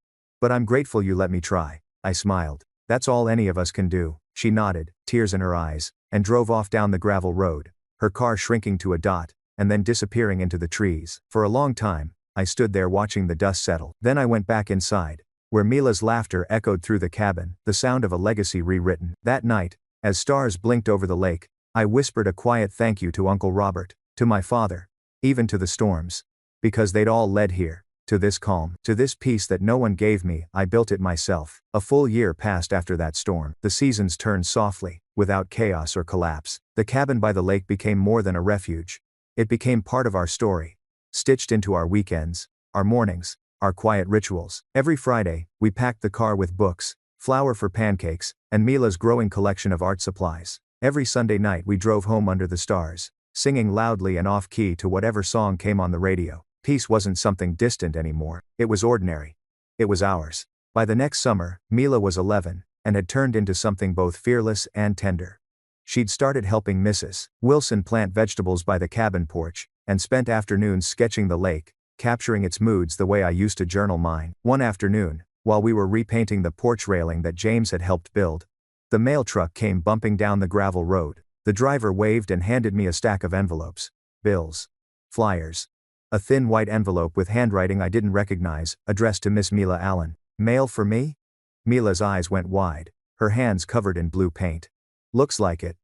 "But I'm grateful you let me try." I smiled. "That's all any of us can do." She nodded, tears in her eyes, and drove off down the gravel road, her car shrinking to a dot, and then disappearing into the trees. For a long time, I stood there watching the dust settle. Then I went back inside, where Mila's laughter echoed through the cabin, the sound of a legacy rewritten. That night, as stars blinked over the lake, I whispered a quiet thank you to Uncle Robert, to my father, even to the storms. Because they'd all led here, to this calm, to this peace that no one gave me. I built it myself. A full year passed after that storm. The seasons turned softly, without chaos or collapse. The cabin by the lake became more than a refuge. It became part of our story, stitched into our weekends, our mornings, our quiet rituals. Every Friday, we packed the car with books, flour for pancakes, and Mila's growing collection of art supplies. Every Sunday night we drove home under the stars, singing loudly and off-key to whatever song came on the radio. Peace wasn't something distant anymore. It was ordinary. It was ours. By the next summer, Mila was 11, and had turned into something both fearless and tender. She'd started helping Mrs. Wilson plant vegetables by the cabin porch, and spent afternoons sketching the lake, capturing its moods the way I used to journal mine. One afternoon, while we were repainting the porch railing that James had helped build, the mail truck came bumping down the gravel road. The driver waved and handed me a stack of envelopes, bills, flyers. A thin white envelope with handwriting I didn't recognize, addressed to Miss Mila Allen. "Mail for me?" Mila's eyes went wide, her hands covered in blue paint. "Looks like it,"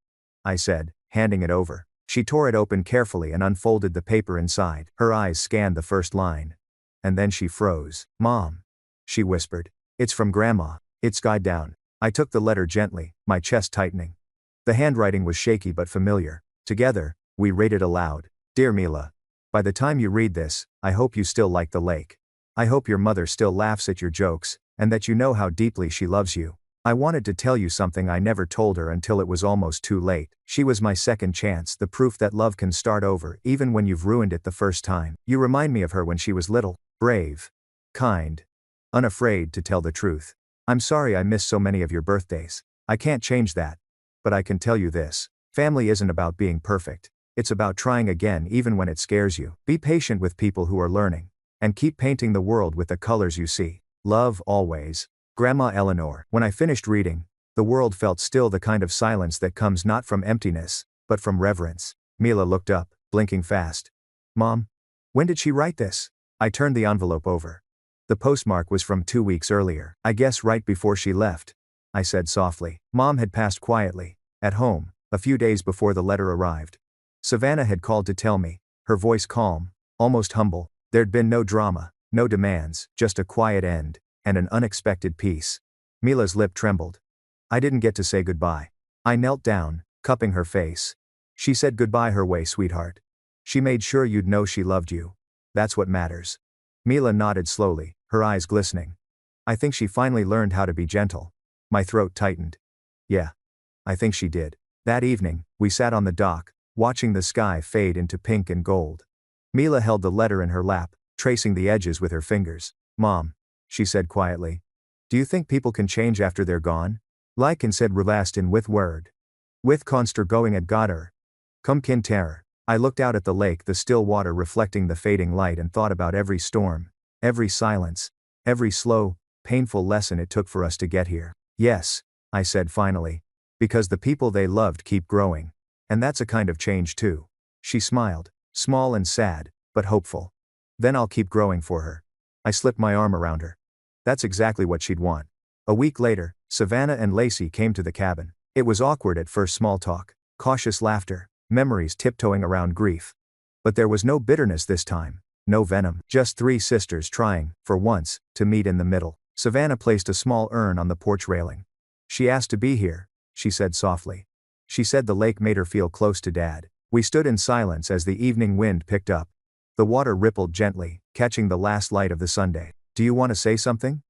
I said, handing it over. She tore it open carefully and unfolded the paper inside. Her eyes scanned the first line. And then she froze. "Mom," she whispered. "It's from Grandma." It skied down. I took the letter gently, my chest tightening. The handwriting was shaky but familiar. Together, we read it aloud. "Dear Mila, by the time you read this, I hope you still like the lake. I hope your mother still laughs at your jokes, and that you know how deeply she loves you. I wanted to tell you something I never told her until it was almost too late. She was my second chance, the proof that love can start over even when you've ruined it the first time. You remind me of her when she was little, brave, kind, unafraid to tell the truth. I'm sorry I missed so many of your birthdays. I can't change that. But I can tell you this. Family isn't about being perfect. It's about trying again even when it scares you. Be patient with people who are learning. And keep painting the world with the colors you see. Love always. Grandma Eleanor." When I finished reading, the world felt still, the kind of silence that comes not from emptiness, but from reverence. Mila looked up, blinking fast. "Mom, when did she write this?" I turned the envelope over. The postmark was from 2 weeks earlier. "I guess right before she left," I said softly. Mom had passed quietly, at home, a few days before the letter arrived. Savannah had called to tell me, her voice calm, almost humble. There'd been no drama, no demands, just a quiet end, and an unexpected peace. Mila's lip trembled. I didn't get to say goodbye. I knelt down, cupping her face. "She said goodbye her way, sweetheart. She made sure you'd know she loved you. That's what matters." Mila nodded slowly, her eyes glistening. "I think she finally learned how to be gentle." My throat tightened. "Yeah, I think she did." That evening, we sat on the dock, watching the sky fade into pink and gold. Mila held the letter in her lap, tracing the edges with her fingers. "Mom," she said quietly, "do you think people can change after they're gone? Like and said relast in with word. With conster going at Goddard. Come kin terror." I looked out at the lake, the still water reflecting the fading light, and thought about every storm, every silence, Every slow, painful lesson it took for us to get here. Yes, I said finally. Because the people they loved keep growing. And that's a kind of change too. She smiled, small and sad, but hopeful. Then I'll keep growing for her. I slipped my arm around her. That's exactly what she'd want. A week later, Savannah and Lacey came to the cabin. It was awkward at first, small talk, cautious laughter, memories tiptoeing around grief. But there was no bitterness this time, no venom, just three sisters trying, for once, to meet in the middle. Savannah placed a small urn on the porch railing. She asked to be here, she said softly. She said the lake made her feel close to Dad. We stood in silence as the evening wind picked up. The water rippled gently, catching the last light of the Sunday. Do you want to say something?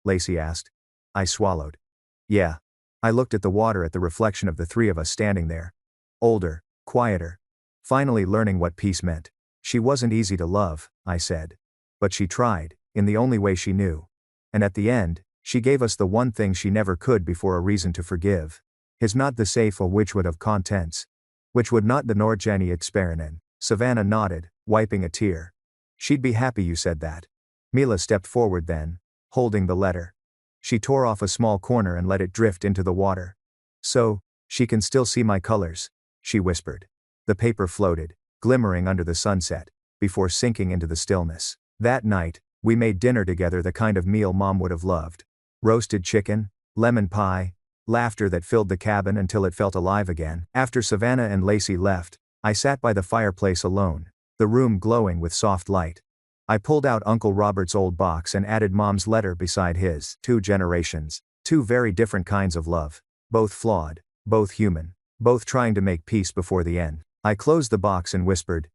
Lacey asked. I swallowed. Yeah. I looked at the water, at the reflection of the three of us standing there. Older, quieter. Finally learning what peace meant. She wasn't easy to love, I said. But she tried, in the only way she knew. And at the end, she gave us the one thing she never could before, a reason to forgive. Is not the safe or which would have contents. Which would not the nor Jenny experiment. Savannah nodded, wiping a tear. She'd be happy you said that. Mila stepped forward then, holding the letter. She tore off a small corner and let it drift into the water. So, she can still see my colors, she whispered. The paper floated, glimmering under the sunset, before sinking into the stillness. That night, we made dinner together, the kind of meal Mom would have loved. Roasted chicken, lemon pie, laughter that filled the cabin until it felt alive again. After Savannah and Lacey left, I sat by the fireplace alone, the room glowing with soft light. I pulled out Uncle Robert's old box and added Mom's letter beside his. 2 generations, 2 very different kinds of love, both flawed, both human, both trying to make peace before the end. I closed the box and whispered,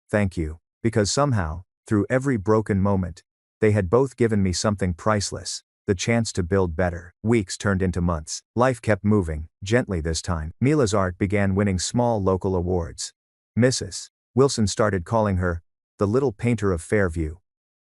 thank you, because somehow, through every broken moment, they had both given me something priceless, the chance to build better. Weeks turned into months. Life kept moving, gently this time. Mila's art began winning small local awards. Mrs. Wilson started calling her, the little painter of Fairview.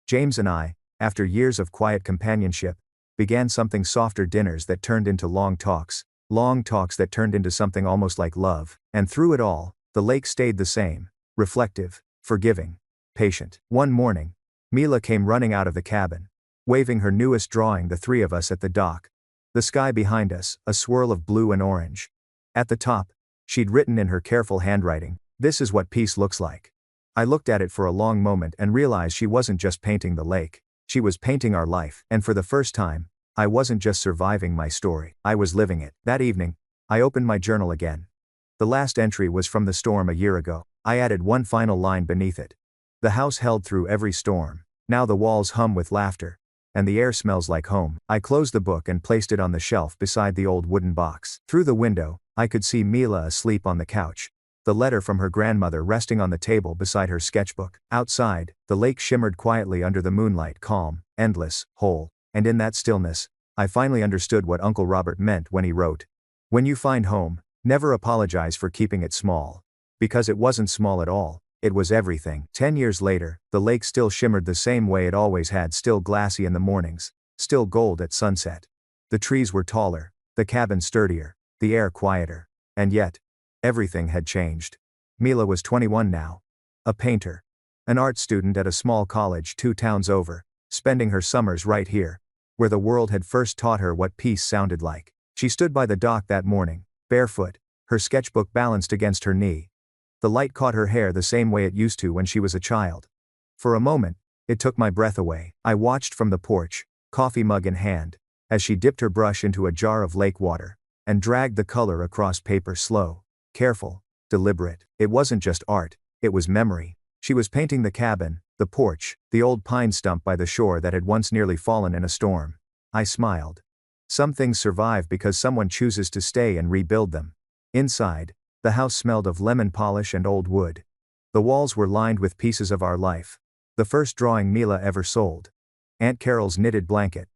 James and I, after years of quiet companionship, began something softer, dinners that turned into long talks that turned into something almost like love. And through it all, the lake stayed the same, reflective, forgiving, patient. One morning, Mila came running out of the cabin, waving her newest drawing, the three of us at the dock. The sky behind us, a swirl of blue and orange. At the top, she'd written in her careful handwriting, "This is what peace looks like." I looked at it for a long moment and realized she wasn't just painting the lake. She was painting our life. And for the first time, I wasn't just surviving my story, I was living it. That evening, I opened my journal again. The last entry was from the storm a year ago. I added one final line beneath it. The house held through every storm. Now the walls hum with laughter, and the air smells like home. I closed the book and placed it on the shelf beside the old wooden box. Through the window, I could see Mila asleep on the couch, the letter from her grandmother resting on the table beside her sketchbook. Outside, the lake shimmered quietly under the moonlight, calm, endless, whole. And in that stillness, I finally understood what Uncle Robert meant when he wrote, "When you find home, never apologize for keeping it small." Because it wasn't small at all, it was everything. 10 years later, the lake still shimmered the same way it always had, still glassy in the mornings, still gold at sunset. The trees were taller, the cabin sturdier, the air quieter. And yet, everything had changed. Mila was 21 now. A painter. An art student at a small college 2 towns over, spending her summers right here, where the world had first taught her what peace sounded like. She stood by the dock that morning, barefoot, her sketchbook balanced against her knee. The light caught her hair the same way it used to when she was a child. For a moment, it took my breath away. I watched from the porch, coffee mug in hand, as she dipped her brush into a jar of lake water, and dragged the color across paper, slow, careful, deliberate. It wasn't just art, it was memory. She was painting the cabin, the porch, the old pine stump by the shore that had once nearly fallen in a storm. I smiled. Some things survive because someone chooses to stay and rebuild them. Inside, the house smelled of lemon polish and old wood. The walls were lined with pieces of our life. The first drawing Mila ever sold. Aunt Carol's knitted blanket.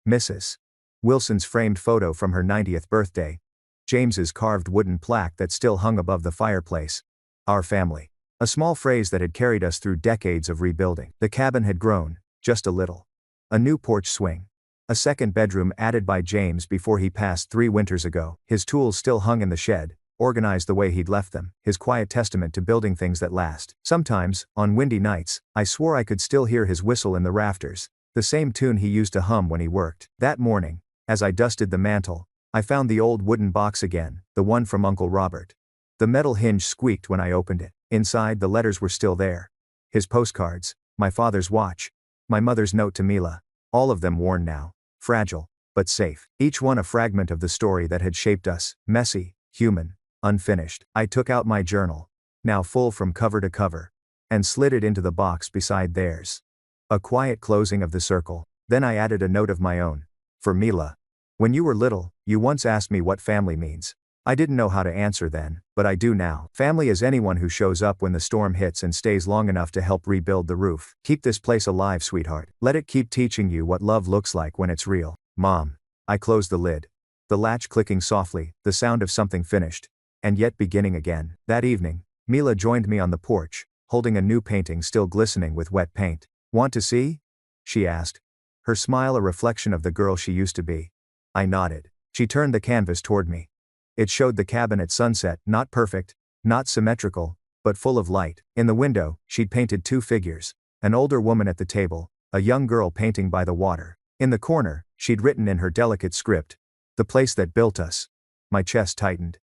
Mrs. Wilson's framed photo from her 90th birthday. James's carved wooden plaque that still hung above the fireplace. Our family. A small phrase that had carried us through decades of rebuilding. The cabin had grown, just a little. A new porch swing. A second bedroom added by James before he passed 3 winters ago. His tools still hung in the shed, organized the way he'd left them, his quiet testament to building things that last. Sometimes, on windy nights, I swore I could still hear his whistle in the rafters, The same tune he used to hum when he worked. That morning, as I dusted the mantel, I found the old wooden box again, the one from Uncle Robert. The metal hinge squeaked when I opened it. Inside, the letters were still there. His postcards, my father's watch, my mother's note to Mila, all of them worn now, fragile, but safe. Each one a fragment of the story that had shaped us, messy, human, unfinished. I took out my journal, now full from cover to cover, and slid it into the box beside theirs. A quiet closing of the circle. Then I added a note of my own. For Mila. When you were little, you once asked me what family means. I didn't know how to answer then, but I do now. Family is anyone who shows up when the storm hits and stays long enough to help rebuild the roof. Keep this place alive, sweetheart. Let it keep teaching you what love looks like when it's real. Mom. I closed the lid. The latch clicking softly, the sound of something finished, and yet beginning again. That evening, Mila joined me on the porch, holding a new painting still glistening with wet paint. Want to see? She asked. Her smile a reflection of the girl she used to be. I nodded. She turned the canvas toward me. It showed the cabin at sunset, not perfect, not symmetrical, but full of light. In the window, she'd painted two figures, an older woman at the table, a young girl painting by the water. In the corner, she'd written in her delicate script, "The place that built us." My chest tightened.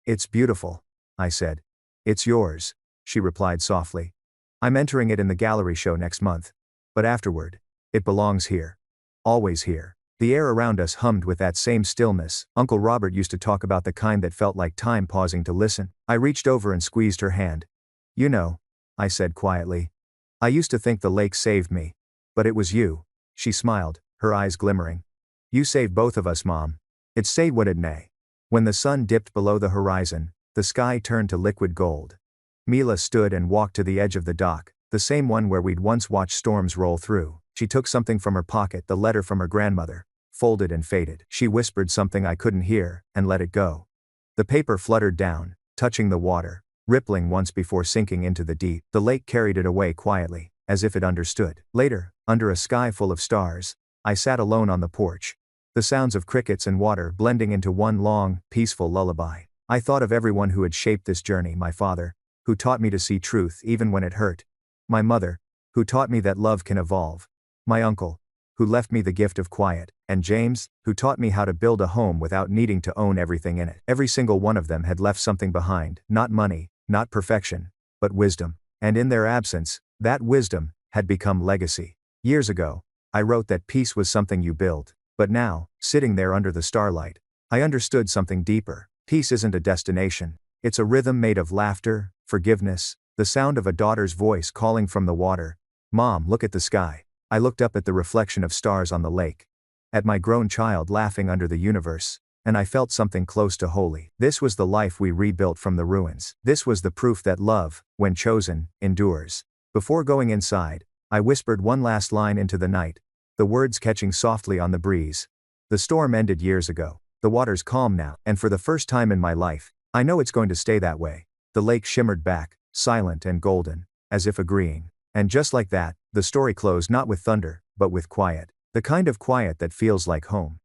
It's beautiful, I said. It's yours, she replied softly. I'm entering it in the gallery show next month. But afterward, it belongs here. Always here. The air around us hummed with that same stillness. Uncle Robert used to talk about the kind that felt like time pausing to listen. I reached over and squeezed her hand. You know, I said quietly. I used to think the lake saved me. But it was you. She smiled, her eyes glimmering. You saved both of us, Mom. It say what it may. When the sun dipped below the horizon, the sky turned to liquid gold. Mila stood and walked to the edge of the dock, the same one where we'd once watched storms roll through. She took something from her pocket, the letter from her grandmother, folded and faded. She whispered something I couldn't hear, and let it go. The paper fluttered down, touching the water, rippling once before sinking into the deep. The lake carried it away quietly, as if it understood. Later, under a sky full of stars, I sat alone on the porch. The sounds of crickets and water blending into one long, peaceful lullaby. I thought of everyone who had shaped this journey. My father, who taught me to see truth even when it hurt. My mother, who taught me that love can evolve. My uncle, who left me the gift of quiet. And James, who taught me how to build a home without needing to own everything in it. Every single one of them had left something behind, not money, not perfection, but wisdom. And in their absence, that wisdom had become legacy. Years ago, I wrote that peace was something you build. But now, sitting there under the starlight, I understood something deeper. Peace isn't a destination. It's a rhythm made of laughter, forgiveness, the sound of a daughter's voice calling from the water. Mom, look at the sky. I looked up at the reflection of stars on the lake. At my grown child laughing under the universe. And I felt something close to holy. This was the life we rebuilt from the ruins. This was the proof that love, when chosen, endures. Before going inside, I whispered one last line into the night, the words catching softly on the breeze. The storm ended years ago. The water's calm now, and for the first time in my life, I know it's going to stay that way. The lake shimmered back, silent and golden, as if agreeing. And just like that, the story closed not with thunder, but with quiet. The kind of quiet that feels like home.